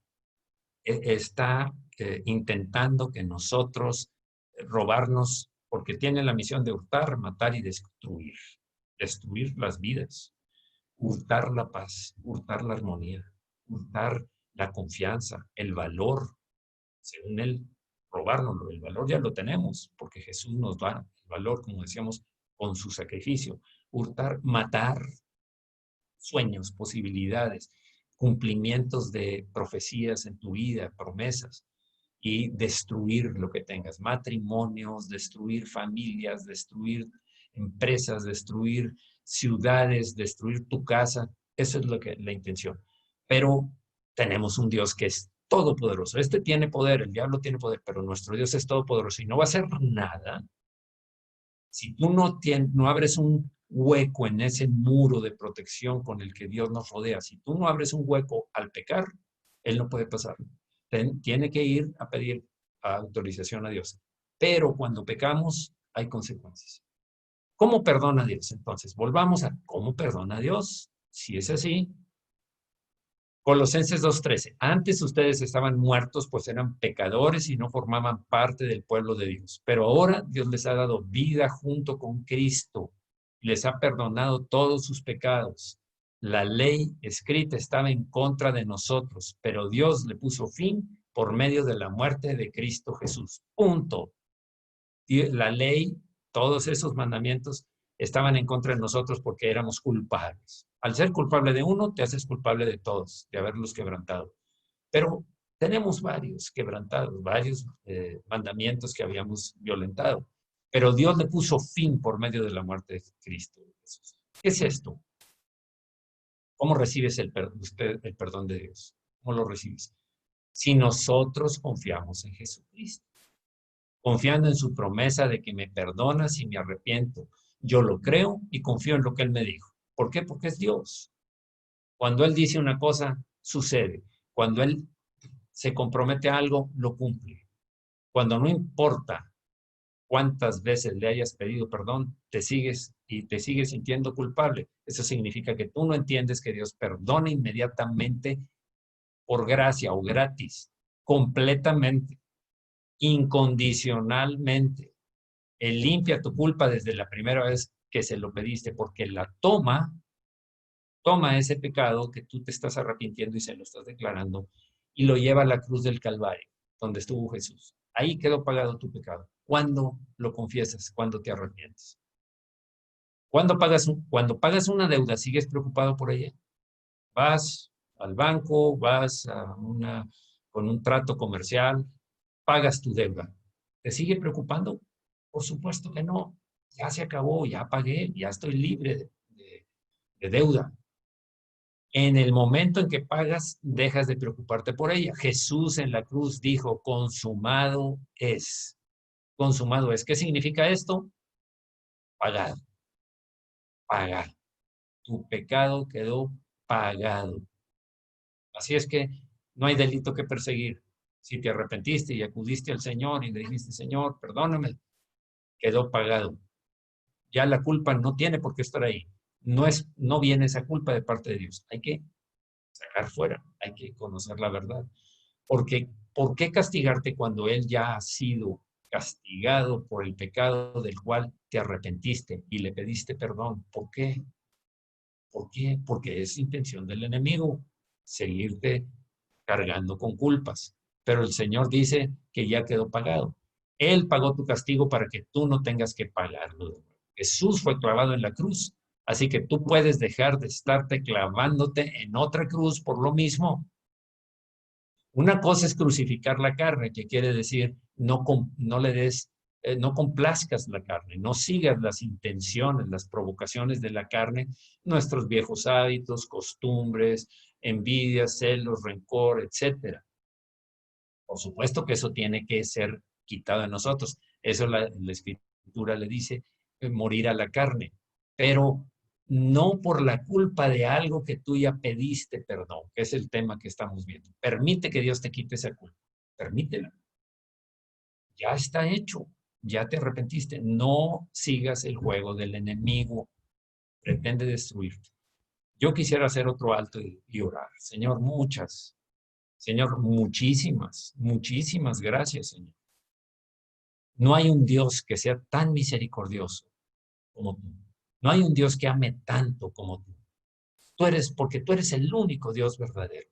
intentando que nosotros robarnos, porque tiene la misión de hurtar, matar y destruir las vidas, hurtar la paz, hurtar la armonía, hurtar la confianza, el valor, según él, robárnoslo. El valor ya lo tenemos, porque Jesús nos da el valor, como decíamos, con su sacrificio. Hurtar, matar sueños, posibilidades, cumplimientos de profecías en tu vida, promesas, y destruir lo que tengas, matrimonios, destruir familias, destruir empresas, destruir ciudades, destruir tu casa. Eso es la intención. Pero tenemos un Dios que es todopoderoso. Este tiene poder, el diablo tiene poder, pero nuestro Dios es todopoderoso y no va a hacer nada si tú no abres un hueco en ese muro de protección con el que Dios nos rodea. Si tú no abres un hueco al pecar, Él no puede pasar. Tiene que ir a pedir autorización a Dios. Pero cuando pecamos, hay consecuencias. ¿Cómo perdona Dios? Entonces, volvamos a cómo perdona Dios. Si es así, Colosenses 2:13. Antes ustedes estaban muertos, pues eran pecadores y no formaban parte del pueblo de Dios. Pero ahora Dios les ha dado vida junto con Cristo. Les ha perdonado todos sus pecados. La ley escrita estaba en contra de nosotros, pero Dios le puso fin por medio de la muerte de Cristo Jesús. Punto. La ley, todos esos mandamientos estaban en contra de nosotros porque éramos culpables. Al ser culpable de uno, te haces culpable de todos, de haberlos quebrantado. Pero tenemos varios quebrantados, varios mandamientos que habíamos violentado. Pero Dios le puso fin por medio de la muerte de Cristo Jesús. ¿Qué es esto? ¿Cómo recibes usted el perdón de Dios? ¿Cómo lo recibes? Si nosotros confiamos en Jesucristo, confiando en su promesa de que me perdona si me arrepiento. Yo lo creo y confío en lo que Él me dijo. ¿Por qué? Porque es Dios. Cuando Él dice una cosa, sucede. Cuando Él se compromete a algo, lo cumple. Cuando no importa cuántas veces le hayas pedido perdón, te sigues sintiendo culpable. Eso significa que tú no entiendes que Dios perdona inmediatamente por gracia o gratis, completamente, incondicionalmente. Él limpia tu culpa desde la primera vez que se lo pediste, porque toma ese pecado que tú te estás arrepintiendo y se lo estás declarando y lo lleva a la cruz del Calvario, donde estuvo Jesús. Ahí quedó pagado tu pecado. ¿Cuándo lo confiesas? ¿Cuándo te arrepientes? Cuando pagas una deuda, ¿sigues preocupado por ella? Vas al banco, con un trato comercial, pagas tu deuda. ¿Te sigue preocupando? Por supuesto que no. Ya se acabó, ya pagué, ya estoy libre de deuda. En el momento en que pagas, dejas de preocuparte por ella. Jesús en la cruz dijo, consumado es. Consumado es. ¿Qué significa esto? Pagar, pagar. tu pecado quedó pagado. Así es que no hay delito que perseguir. Si te arrepentiste y acudiste al Señor y le dijiste, Señor, perdóname, quedó pagado. Ya la culpa no tiene por qué estar ahí. No viene esa culpa de parte de Dios. Hay que sacar fuera, hay que conocer la verdad. Porque, ¿por qué castigarte cuando Él ya ha sido castigado por el pecado del cual te arrepentiste y le pediste perdón? ¿Por qué? ¿Por qué? Porque es intención del enemigo seguirte cargando con culpas. Pero el Señor dice que ya quedó pagado. Él pagó tu castigo para que tú no tengas que pagarlo. Jesús fue clavado en la cruz, así que tú puedes dejar de estarte clavándote en otra cruz por lo mismo. Una cosa es crucificar la carne, que quiere decir no le des, no complazcas la carne, no sigas las intenciones, las provocaciones de la carne, nuestros viejos hábitos, costumbres, envidias, celos, rencor, etcétera. Por supuesto que eso tiene que ser quitado de nosotros. Eso la Escritura le dice, morir a la carne. Pero no por la culpa de algo que tú ya pediste perdón, que es el tema que estamos viendo. Permite que Dios te quite esa culpa. Permítela. Ya está hecho. Ya te arrepentiste. No sigas el juego del enemigo. Pretende destruirte. Yo quisiera hacer otro alto y orar. Señor, Señor, muchísimas gracias, Señor. No hay un Dios que sea tan misericordioso como tú. No hay un Dios que ame tanto como tú. Porque tú eres el único Dios verdadero.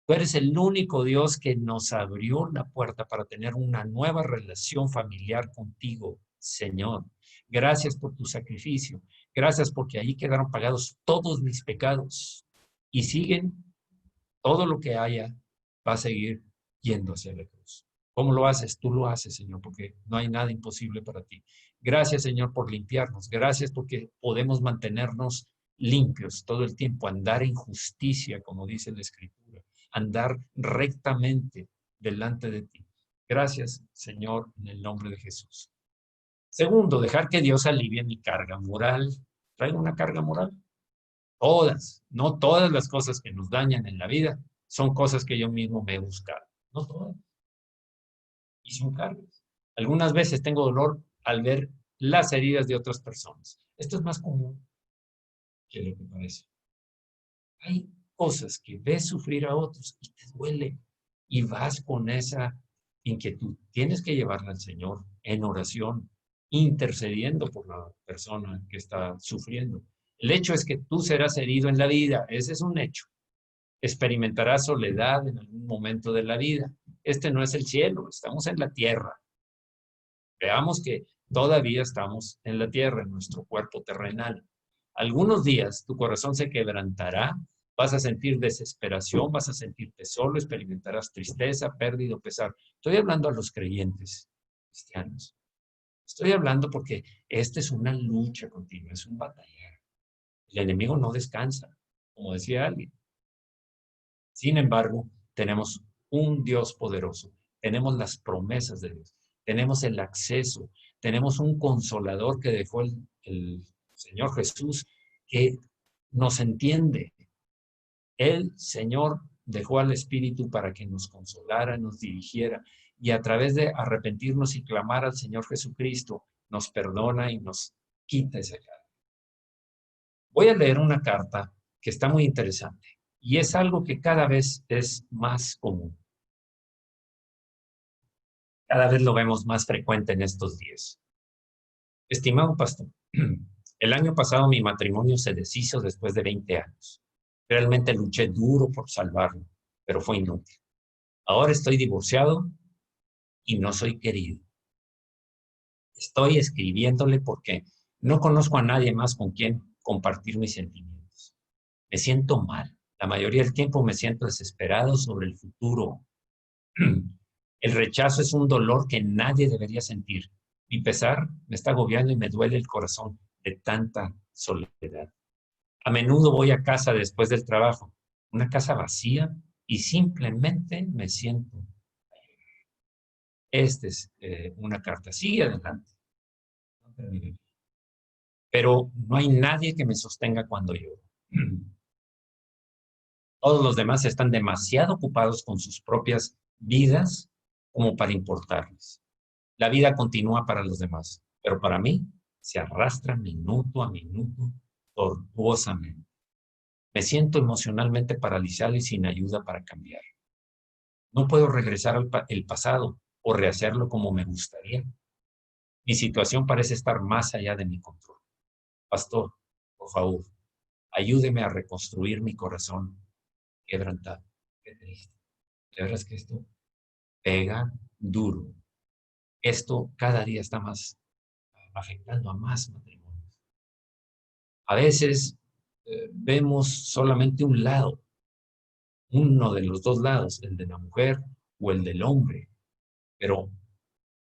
Tú eres el único Dios que nos abrió la puerta para tener una nueva relación familiar contigo, Señor. Gracias por tu sacrificio. Gracias porque ahí quedaron pagados todos mis pecados. Y siguen, todo lo que haya va a seguir yendo hacia la cruz. ¿Cómo lo haces? Tú lo haces, Señor, porque no hay nada imposible para ti. Gracias, Señor, por limpiarnos. Gracias porque podemos mantenernos limpios todo el tiempo, andar en justicia, como dice la Escritura, andar rectamente delante de ti. Gracias, Señor, en el nombre de Jesús. Segundo, dejar que Dios alivie mi carga moral. ¿Traigo una carga moral? Todas, no todas las cosas que nos dañan en la vida son cosas que yo mismo me he buscado. No todas. Y son cargas. Algunas veces tengo dolor al ver las heridas de otras personas. Esto es más común que lo que parece. Hay cosas que ves sufrir a otros y te duele y vas con esa inquietud. Tienes que llevarla al Señor en oración, intercediendo por la persona que está sufriendo. El hecho es que tú serás herido en la vida, ese es un hecho. Experimentarás soledad en algún momento de la vida. Este no es el cielo, estamos en la tierra. Veamos que todavía estamos en la tierra, en nuestro cuerpo terrenal. Algunos días tu corazón se quebrantará, vas a sentir desesperación, vas a sentirte solo, experimentarás tristeza, pérdida, pesar. Estoy hablando a los creyentes cristianos. Estoy hablando porque esta es una lucha continua, es un batallar. El enemigo no descansa, como decía alguien. Sin embargo, tenemos un Dios poderoso, tenemos las promesas de Dios, tenemos el acceso, tenemos un consolador que dejó el Señor Jesús que nos entiende. El Señor dejó al Espíritu para que nos consolara, nos dirigiera y a través de arrepentirnos y clamar al Señor Jesucristo, nos perdona y nos quita esa carga. Voy a leer una carta que está muy interesante y es algo que cada vez es más común. Cada vez lo vemos más frecuente en estos días. Estimado pastor, el año pasado mi matrimonio se deshizo después de 20 años. Realmente luché duro por salvarlo, pero fue inútil. Ahora estoy divorciado y no soy querido. Estoy escribiéndole porque no conozco a nadie más con quien compartir mis sentimientos. Me siento mal. La mayoría del tiempo me siento desesperado sobre el futuro. El rechazo es un dolor que nadie debería sentir. Mi pesar me está agobiando y me duele el corazón de tanta soledad. A menudo voy a casa después del trabajo, una casa vacía, y simplemente me siento. Esta es una carta. Sigue adelante. pero no hay nadie que me sostenga cuando lloro. Todos los demás están demasiado ocupados con sus propias vidas como para importarles. La vida continúa para los demás, pero para mí se arrastra minuto a minuto, tortuosamente. Me siento emocionalmente paralizado y sin ayuda para cambiar. No puedo regresar al el pasado o rehacerlo como me gustaría. Mi situación parece estar más allá de mi control. Pastor, por favor, ayúdeme a reconstruir mi corazón quebrantado. Qué triste. De verdad es que esto pega duro. Esto cada día está más afectando a más matrimonios. A veces vemos solamente un lado, uno de los dos lados, el de la mujer o el del hombre, pero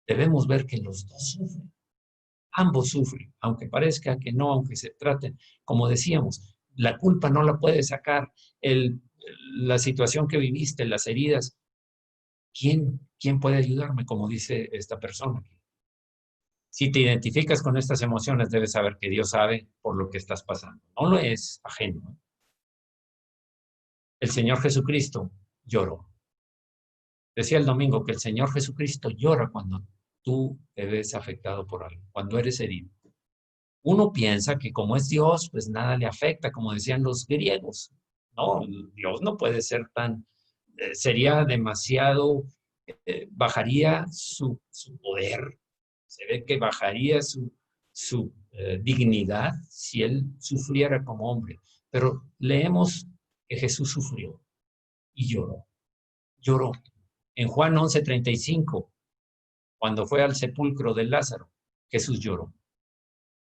debemos ver que los dos sufren, ambos sufren, aunque parezca que no, aunque se traten, como decíamos, la culpa no la puede sacar, el, la situación que viviste, las heridas, ¿quién puede ayudarme? Como dice esta persona. Si te identificas con estas emociones, debes saber que Dios sabe por lo que estás pasando. No lo es ajeno. El Señor Jesucristo lloró. Decía el domingo que el Señor Jesucristo llora cuando tú te ves afectado por algo, cuando eres herido. Uno piensa que como es Dios, pues nada le afecta, como decían los griegos. No, Dios no puede ser tan, sería demasiado, bajaría su poder, se ve que bajaría su dignidad si él sufriera como hombre. Pero leemos que Jesús sufrió y lloró, lloró. En Juan 11:35, cuando fue al sepulcro de Lázaro, Jesús lloró.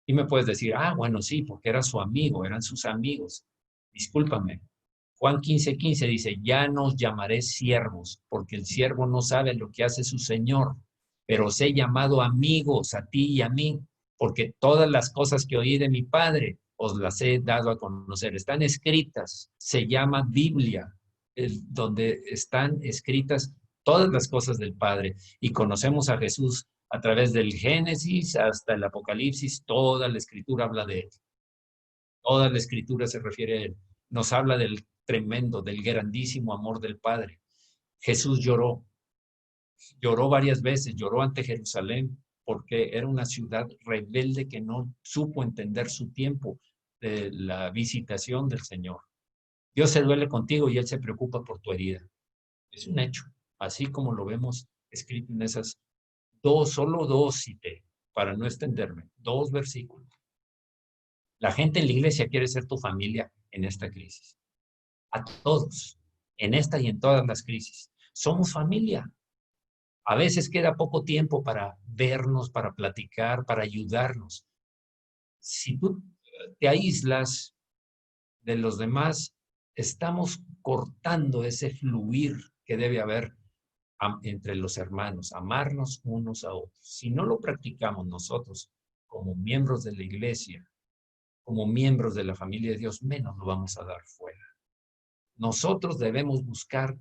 Y me puedes decir, bueno, sí, porque era su amigo, eran sus amigos. Discúlpame. Juan 15:15 dice, ya nos llamaré siervos, porque el siervo no sabe lo que hace su Señor, pero os he llamado amigos a ti y a mí, porque todas las cosas que oí de mi Padre os las he dado a conocer. Están escritas, se llama Biblia, donde están escritas todas las cosas del Padre. Y conocemos a Jesús a través del Génesis hasta el Apocalipsis, toda la escritura habla de él. Toda la escritura se refiere a él. Nos habla del tremendo, del grandísimo amor del Padre. Jesús lloró, lloró varias veces, lloró ante Jerusalén porque era una ciudad rebelde que no supo entender su tiempo de la visitación del Señor. Dios se duele contigo y Él se preocupa por tu herida. Es un hecho, así como lo vemos escrito en esas solo dos cité, para no extenderme, 2 versículos. La gente en la iglesia quiere ser tu familia en esta crisis. A todos, en esta y en todas las crisis. Somos familia. A veces queda poco tiempo para vernos, para platicar, para ayudarnos. Si tú te aíslas de los demás, estamos cortando ese fluir que debe haber entre los hermanos, amarnos unos a otros. Si no lo practicamos nosotros como miembros de la iglesia, como miembros de la familia de Dios, menos lo vamos a dar fuera. Nosotros debemos buscar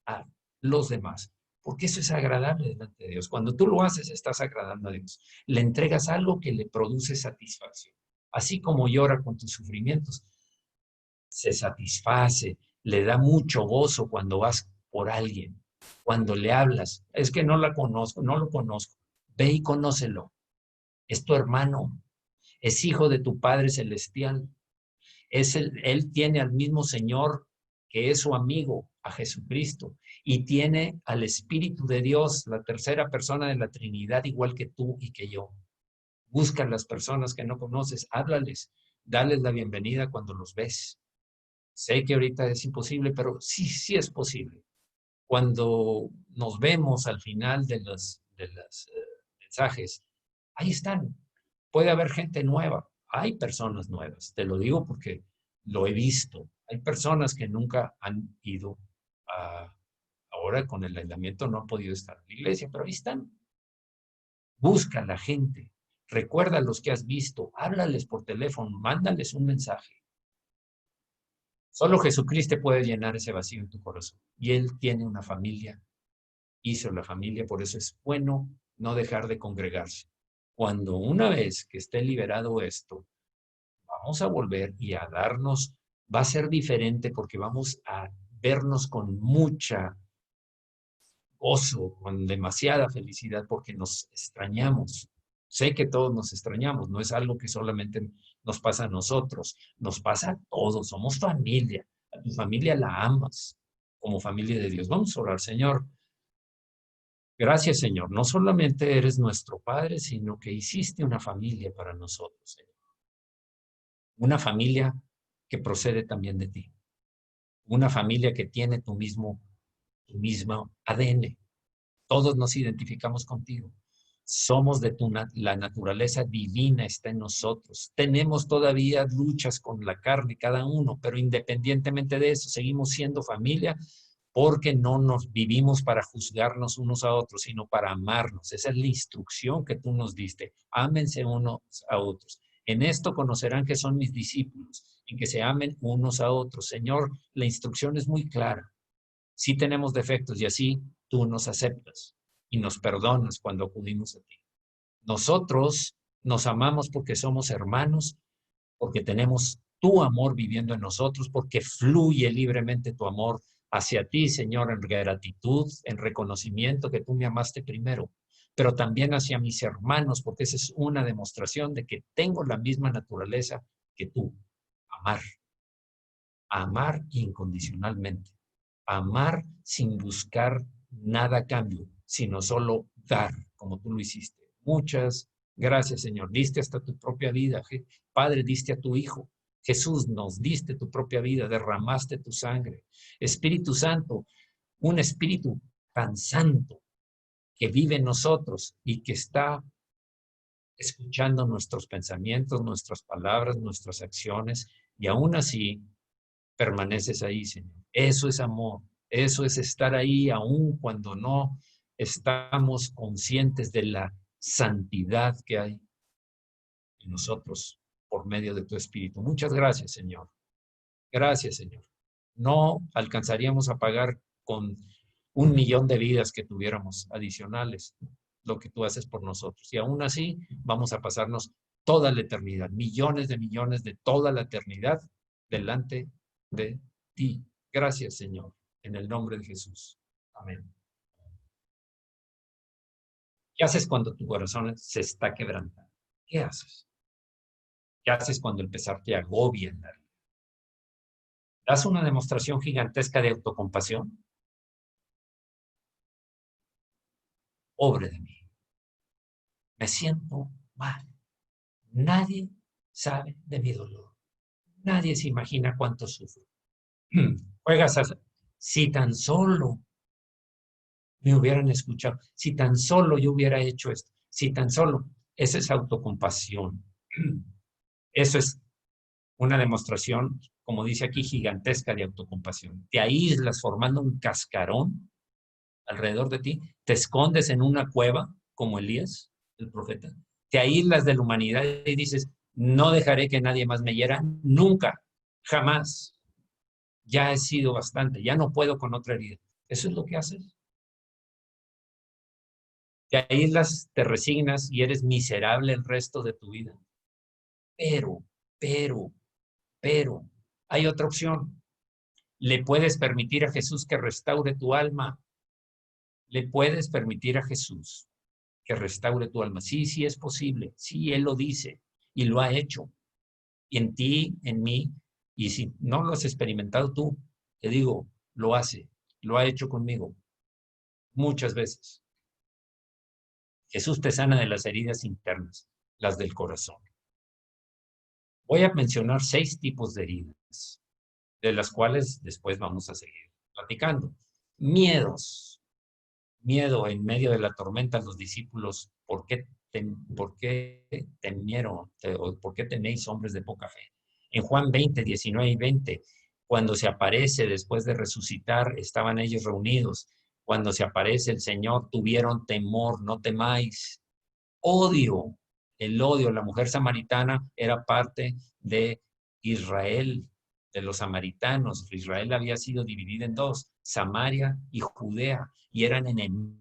a los demás, porque eso es agradable delante de Dios. Cuando tú lo haces, estás agradando a Dios. Le entregas algo que le produce satisfacción. Así como llora con tus sufrimientos, se satisface, le da mucho gozo cuando vas por alguien, cuando le hablas. Es que no la conozco, no lo conozco. Ve y conócelo. Es tu hermano, es hijo de tu Padre Celestial. Él tiene al mismo Señor que es su amigo, a Jesucristo, y tiene al Espíritu de Dios, la tercera persona de la Trinidad, igual que tú y que yo. Busca a las personas que no conoces, háblales, dales la bienvenida cuando los ves. Sé que ahorita es imposible, pero sí, sí es posible. Cuando nos vemos al final de los mensajes, ahí están. Puede haber gente nueva, hay personas nuevas, te lo digo porque lo he visto. Hay personas que nunca han ido ahora con el aislamiento no han podido estar en la iglesia, pero ahí están. Busca a la gente, recuerda a los que has visto, háblales por teléfono, mándales un mensaje. Solo Jesucristo puede llenar ese vacío en tu corazón. Y Él tiene una familia, hizo la familia, por eso es bueno no dejar de congregarse. Cuando una vez que esté liberado esto, vamos a volver y a darnos, va a ser diferente porque vamos a vernos con mucha gozo, con demasiada felicidad porque nos extrañamos. Sé que todos nos extrañamos, no es algo que solamente nos pasa a nosotros, nos pasa a todos, somos familia. A tu familia la amas como familia de Dios. Vamos a orar, Señor. Gracias, Señor. No solamente eres nuestro Padre, sino que hiciste una familia para nosotros, Señor. Una familia que procede también de ti. Una familia que tiene tu mismo ADN. Todos nos identificamos contigo. Somos de la naturaleza divina está en nosotros. Tenemos todavía luchas con la carne cada uno, pero independientemente de eso, seguimos siendo familia porque no nos vivimos para juzgarnos unos a otros, sino para amarnos. Esa es la instrucción que tú nos diste. Ámense unos a otros. En esto conocerán que son mis discípulos, en que se amen unos a otros. Señor, la instrucción es muy clara. Sí tenemos defectos y así tú nos aceptas y nos perdonas cuando acudimos a ti. Nosotros nos amamos porque somos hermanos, porque tenemos tu amor viviendo en nosotros, porque fluye libremente tu amor hacia ti, Señor, en gratitud, en reconocimiento que tú me amaste primero, pero también hacia mis hermanos, porque esa es una demostración de que tengo la misma naturaleza que tú, amar, amar incondicionalmente, amar sin buscar nada a cambio, sino solo dar, como tú lo hiciste. Muchas gracias, Señor. Diste hasta tu propia vida. Padre, diste a tu Hijo. Jesús, nos diste tu propia vida, derramaste tu sangre. Espíritu Santo, un espíritu tan santo que vive en nosotros y que está escuchando nuestros pensamientos, nuestras palabras, nuestras acciones, y aún así permaneces ahí, Señor. Eso es amor, eso es estar ahí aún cuando no estamos conscientes de la santidad que hay en nosotros por medio de tu Espíritu. Muchas gracias, Señor. Gracias, Señor. No alcanzaríamos a pagar con 1,000,000 de vidas que tuviéramos adicionales lo que tú haces por nosotros. Y aún así vamos a pasarnos toda la eternidad, millones de toda la eternidad delante de ti. Gracias, Señor, en el nombre de Jesús. Amén. ¿Qué haces cuando tu corazón se está quebrantando? ¿Qué haces? ¿Qué haces cuando el pesar te agobia en la vida? ¿Das una demostración gigantesca de autocompasión? Pobre de mí. Me siento mal. Nadie sabe de mi dolor. Nadie se imagina cuánto sufro. Juegas a... Si tan solo me hubieran escuchado, si tan solo yo hubiera hecho esto, si tan solo, esa es autocompasión. Eso es una demostración, como dice aquí, gigantesca de autocompasión. Te aíslas formando un cascarón alrededor de ti, te escondes en una cueva, como Elías, el profeta, te aíslas de la humanidad y dices, no dejaré que nadie más me hiera, nunca, jamás. Ya he sido bastante, ya no puedo con otra herida. Eso es lo que haces. Te aíslas, te resignas y eres miserable el resto de tu vida. Pero, pero, pero, hay otra opción. Le puedes permitir a Jesús que restaure tu alma. Le puedes permitir a Jesús que restaure tu alma. Sí, sí es posible. Sí, Él lo dice y lo ha hecho. Y en ti, en mí, y si no lo has experimentado tú, te digo, lo hace, lo ha hecho conmigo muchas veces. Jesús te sana de las heridas internas, las del corazón. Voy a mencionar 6 tipos de heridas, de las cuales después vamos a seguir platicando. Miedos. Miedo en medio de la tormenta, los discípulos, ¿por qué temieron? ¿Por qué tenéis hombres de poca fe? En Juan 20, 19 y 20, cuando se aparece después de resucitar, estaban ellos reunidos. Cuando se aparece el Señor, tuvieron temor, no temáis. Odio, el odio, la mujer samaritana era parte de Israel, de los samaritanos. Israel había sido dividida en dos, Samaria y Judea, y eran enemigos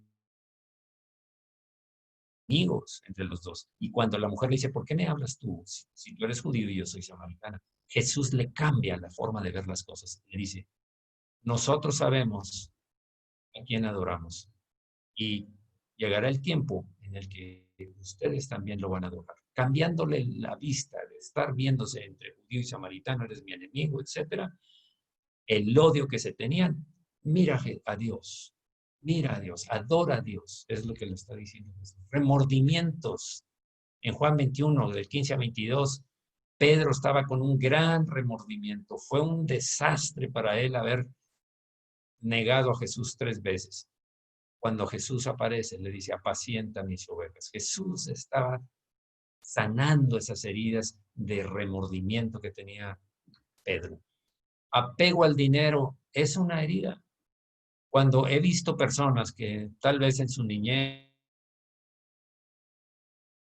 enemigos entre los dos. Y cuando la mujer le dice, ¿por qué me hablas tú? Si tú eres judío y yo soy samaritana. Jesús le cambia la forma de ver las cosas. Le dice, nosotros sabemos a quién adoramos y llegará el tiempo en el que ustedes también lo van a adorar. Cambiándole la vista de estar viéndose entre judío y samaritano, eres mi enemigo, etcétera, el odio que se tenían, mira a Dios, adora a Dios, es lo que le está diciendo Jesús. Remordimientos. En Juan 21, del 15 a 22, Pedro estaba con un gran remordimiento. Fue un desastre para él haber negado a Jesús 3 veces. Cuando Jesús aparece, le dice, apacienta mis ovejas. Jesús estaba sanando esas heridas de remordimiento que tenía Pedro. Apego al dinero es una herida. Cuando he visto personas que tal vez en su niñez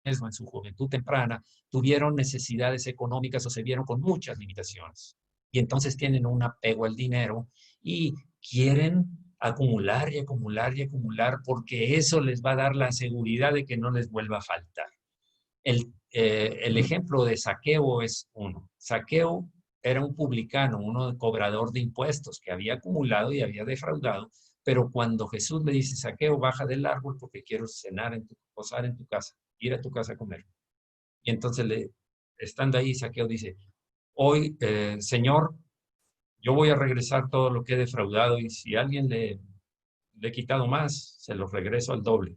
o en su juventud temprana tuvieron necesidades económicas o se vieron con muchas limitaciones y entonces tienen un apego al dinero y quieren acumular y acumular y acumular porque eso les va a dar la seguridad de que no les vuelva a faltar. El ejemplo de Zaqueo es uno. Zaqueo era un publicano, uno cobrador de impuestos que había acumulado y había defraudado, pero cuando Jesús le dice, Zaqueo, baja del árbol porque quiero posar en tu casa, ir a tu casa a comer. Y entonces, estando ahí, Zaqueo dice, hoy, Señor, yo voy a regresar todo lo que he defraudado y si alguien le he quitado más, se lo regreso al doble.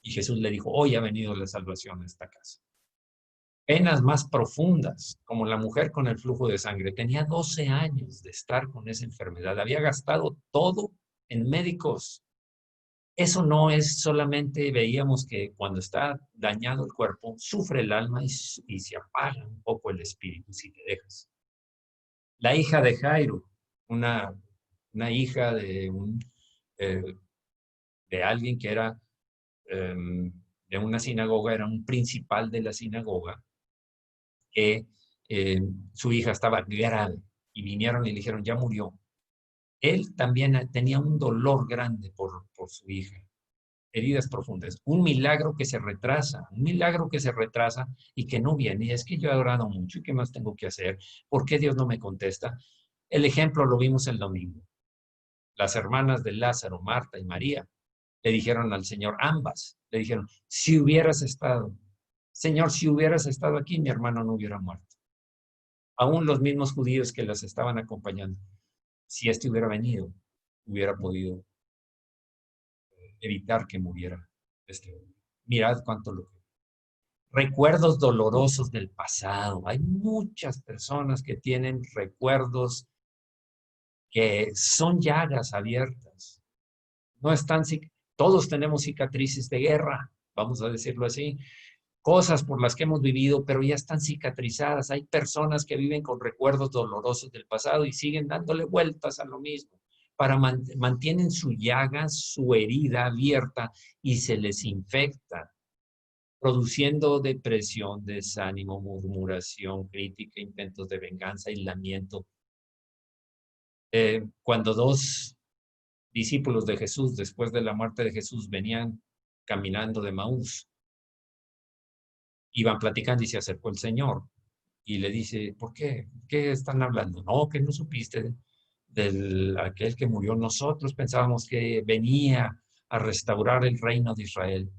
Y Jesús le dijo, hoy ha venido la salvación a esta casa. Penas más profundas, como la mujer con el flujo de sangre. Tenía 12 años de estar con esa enfermedad. Había gastado todo en médicos. Eso no es solamente, veíamos que cuando está dañado el cuerpo, sufre el alma y se apaga un poco el espíritu si te dejas. La hija de Jairo, una, una hija eh, de alguien que era de una sinagoga, era un principal de la sinagoga, que su hija estaba grave y vinieron y le dijeron, ya murió. Él también tenía un dolor grande por su hija, heridas profundas, un milagro que se retrasa y que no viene. Y es que yo he orado mucho y qué más tengo que hacer, ¿por qué Dios no me contesta? El ejemplo lo vimos el domingo. Las hermanas de Lázaro, Marta y María, le dijeron al Señor, ambas, le dijeron, si hubieras estado, Señor, si hubieras estado aquí, mi hermano no hubiera muerto. Aún los mismos judíos que las estaban acompañando, si este hubiera venido, hubiera podido evitar que muriera este hombre. Mirad cuánto lo que. Recuerdos dolorosos del pasado. Hay muchas personas que tienen recuerdos que son llagas abiertas. No están, todos tenemos cicatrices de guerra, vamos a decirlo así, cosas por las que hemos vivido, pero ya están cicatrizadas. Hay personas que viven con recuerdos dolorosos del pasado y siguen dándole vueltas a lo mismo. Mantienen su llaga, su herida abierta y se les infecta, produciendo depresión, desánimo, murmuración, crítica, intentos de venganza, aislamiento. Cuando dos discípulos de Jesús, después de la muerte de Jesús, venían caminando de Maús, iban platicando y se acercó el Señor y le dice, ¿por qué? ¿Qué están hablando? No, que no supiste del aquel que murió. Nosotros pensábamos que venía a restaurar el reino de Israel.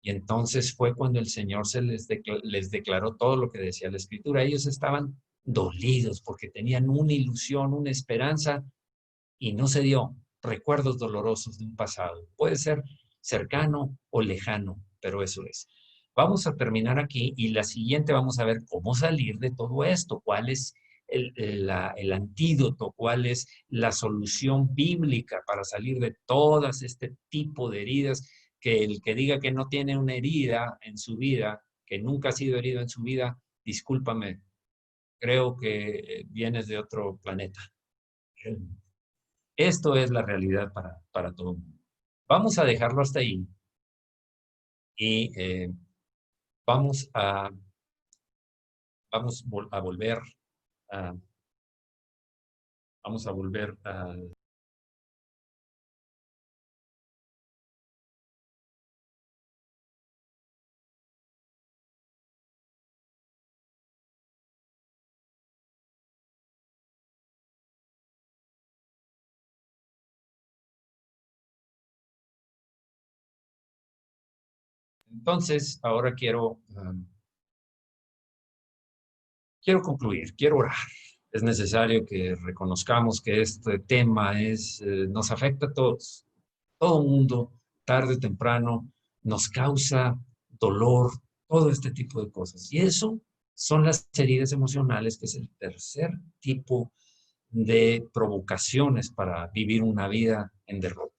Y entonces fue cuando el Señor les declaró todo lo que decía la Escritura. Ellos estaban dolidos porque tenían una ilusión, una esperanza y no se dio. Recuerdos dolorosos de un pasado. Puede ser cercano o lejano, pero eso es. Vamos a terminar aquí y la siguiente vamos a ver cómo salir de todo esto, cuál es el antídoto, cuál es la solución bíblica para salir de todas este tipo de heridas, que el que diga que no tiene una herida en su vida, que nunca ha sido herido en su vida, discúlpame, creo que vienes de otro planeta. Esto es la realidad para todo el mundo. Vamos a dejarlo hasta ahí y vamos a, a volver a, vamos a volver a Entonces, ahora quiero concluir, quiero orar. Es necesario que reconozcamos que este tema nos afecta a todos. Todo el mundo, tarde o temprano, nos causa dolor, todo este tipo de cosas. Y eso son las heridas emocionales, que es el tercer tipo de provocaciones para vivir una vida en derrota.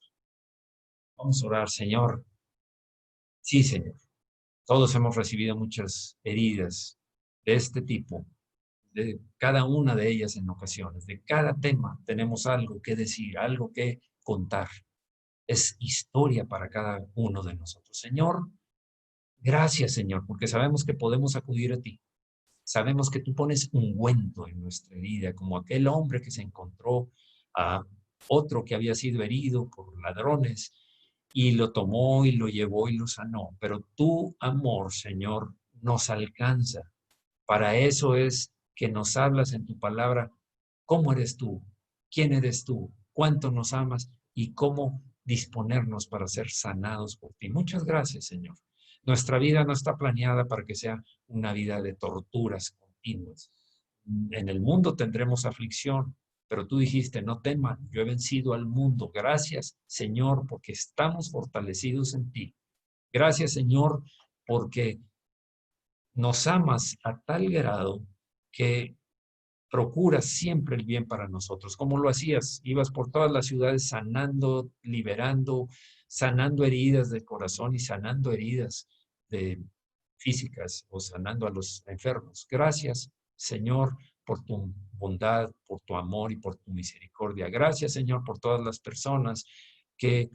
Vamos a orar, Señor. Sí, Señor. Todos hemos recibido muchas heridas de este tipo, de cada una de ellas en ocasiones. De cada tema tenemos algo que decir, algo que contar. Es historia para cada uno de nosotros. Señor, gracias, Señor, porque sabemos que podemos acudir a ti. Sabemos que tú pones ungüento en nuestra vida, como aquel hombre que se encontró a otro que había sido herido por ladrones y lo tomó y lo llevó y lo sanó. Pero tu amor, Señor, nos alcanza. Para eso es que nos hablas en tu palabra, cómo eres tú, quién eres tú, cuánto nos amas y cómo disponernos para ser sanados por ti. Muchas gracias, Señor. Nuestra vida no está planeada para que sea una vida de torturas continuas. En el mundo tendremos aflicción, pero tú dijiste, no teman, yo he vencido al mundo. Gracias, Señor, porque estamos fortalecidos en ti. Gracias, Señor, porque nos amas a tal grado que procuras siempre el bien para nosotros. ¿Cómo lo hacías? Ibas por todas las ciudades sanando, liberando, sanando heridas del corazón y sanando heridas de físicas o sanando a los enfermos. Gracias, Señor, por tu bondad, por tu amor y por tu misericordia. Gracias, Señor, por todas las personas que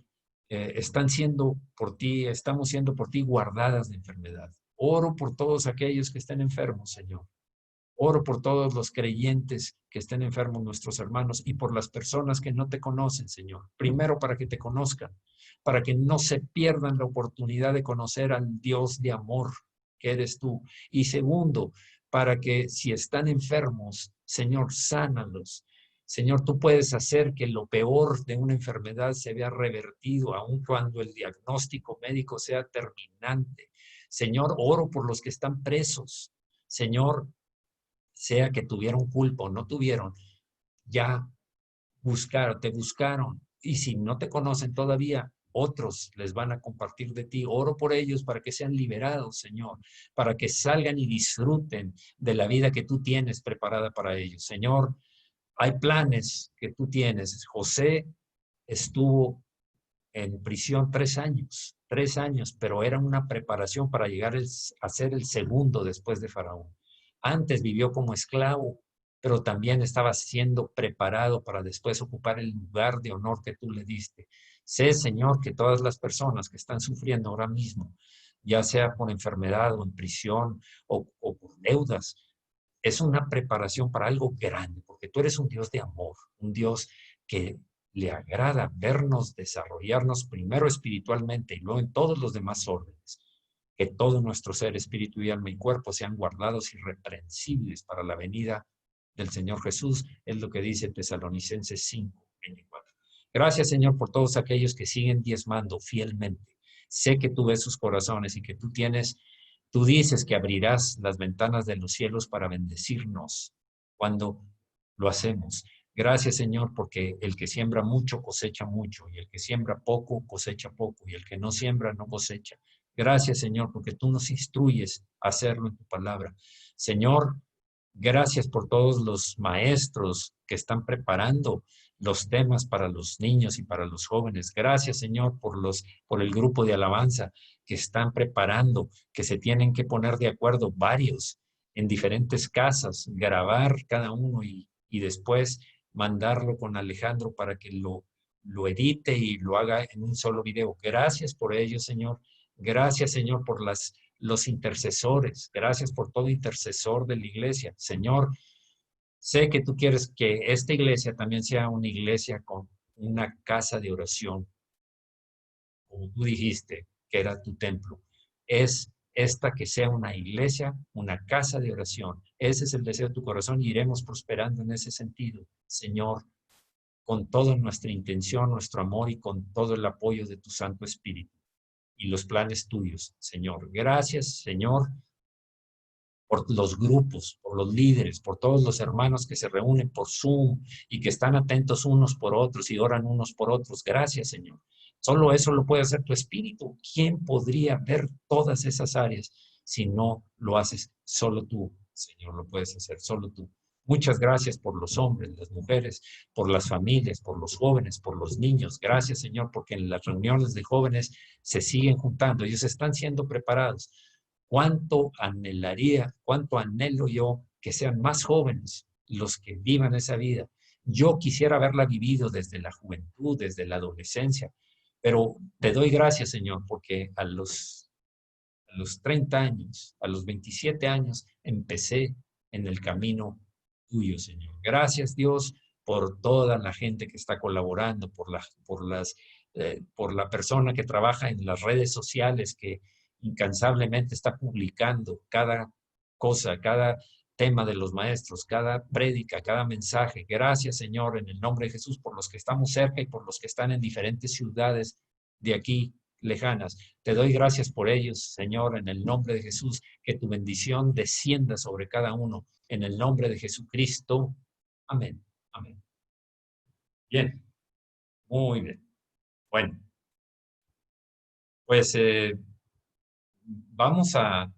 están siendo por ti, estamos siendo por ti guardadas de enfermedad. Oro por todos aquellos que estén enfermos, Señor. Oro por todos los creyentes que estén enfermos, nuestros hermanos, y por las personas que no te conocen, Señor. Primero, para que te conozcan, para que no se pierdan la oportunidad de conocer al Dios de amor que eres tú. Y segundo, para que si están enfermos, Señor, sánalos. Señor, tú puedes hacer que lo peor de una enfermedad se vea revertido, aun cuando el diagnóstico médico sea terminante. Señor, oro por los que están presos. Señor, sea que tuvieron culpa o no tuvieron, ya te buscaron. Y si no te conocen todavía, otros les van a compartir de ti. Oro por ellos para que sean liberados, Señor, para que salgan y disfruten de la vida que tú tienes preparada para ellos. Señor, hay planes que tú tienes. José estuvo en prisión 3 años, pero era una preparación para llegar a ser el segundo después de Faraón. Antes vivió como esclavo, pero también estaba siendo preparado para después ocupar el lugar de honor que tú le diste. Sé, Señor, que todas las personas que están sufriendo ahora mismo, ya sea por enfermedad o en prisión o por deudas, es una preparación para algo grande, porque tú eres un Dios de amor, un Dios que le agrada vernos desarrollarnos primero espiritualmente y luego en todos los demás órdenes. Que todo nuestro ser, espíritu y alma y cuerpo sean guardados irreprensibles para la venida del Señor Jesús, es lo que dice Tesalonicenses 5:24. Gracias, Señor, por todos aquellos que siguen diezmando fielmente. Sé que tú ves sus corazones y que tú dices que abrirás las ventanas de los cielos para bendecirnos cuando lo hacemos. Gracias, Señor, porque el que siembra mucho cosecha mucho, y el que siembra poco cosecha poco, y el que no siembra no cosecha. Gracias, Señor, porque tú nos instruyes a hacerlo en tu palabra. Señor, gracias por todos los maestros que están preparando los temas para los niños y para los jóvenes. Gracias, Señor, por el grupo de alabanza que están preparando, que se tienen que poner de acuerdo varios en diferentes casas, grabar cada uno y después mandarlo con Alejandro para que lo edite y lo haga en un solo video. Gracias por ello, Señor. Gracias, Señor, por los intercesores. Gracias por todo intercesor de la iglesia. Señor, sé que tú quieres que esta iglesia también sea una iglesia con una casa de oración, como tú dijiste, que era tu templo. Es esta que sea una iglesia, una casa de oración. Ese es el deseo de tu corazón y iremos prosperando en ese sentido, Señor, con toda nuestra intención, nuestro amor y con todo el apoyo de tu Santo Espíritu. y los planes tuyos, Señor. Gracias, Señor, por los grupos, por los líderes, por todos los hermanos que se reúnen por Zoom y que están atentos unos por otros y oran unos por otros. Gracias, Señor. Solo eso lo puede hacer tu Espíritu. ¿Quién podría ver todas esas áreas si no lo haces? Solo tú, Señor, lo puedes hacer, solo tú. Muchas gracias por los hombres, las mujeres, por las familias, por los jóvenes, por los niños. Gracias, Señor, porque en las reuniones de jóvenes se siguen juntando. Ellos están siendo preparados. Cuánto anhelaría, cuánto anhelo yo que sean más jóvenes los que vivan esa vida. Yo quisiera haberla vivido desde la juventud, desde la adolescencia, pero te doy gracias, Señor, porque a los 30 años, a los 27 años, empecé en el camino tuyo, Señor. Gracias, Dios, por toda la gente que está colaborando, por la persona que trabaja en las redes sociales, que incansablemente está publicando cada cosa, cada tema de los maestros, cada prédica, cada mensaje. Gracias, Señor, en el nombre de Jesús, por los que estamos cerca y por los que están en diferentes ciudades de aquí lejanas. Te doy gracias por ellos, Señor, en el nombre de Jesús, que tu bendición descienda sobre cada uno, en el nombre de Jesucristo. Amén. Amén. Bien, muy bien. Bueno, pues vamos a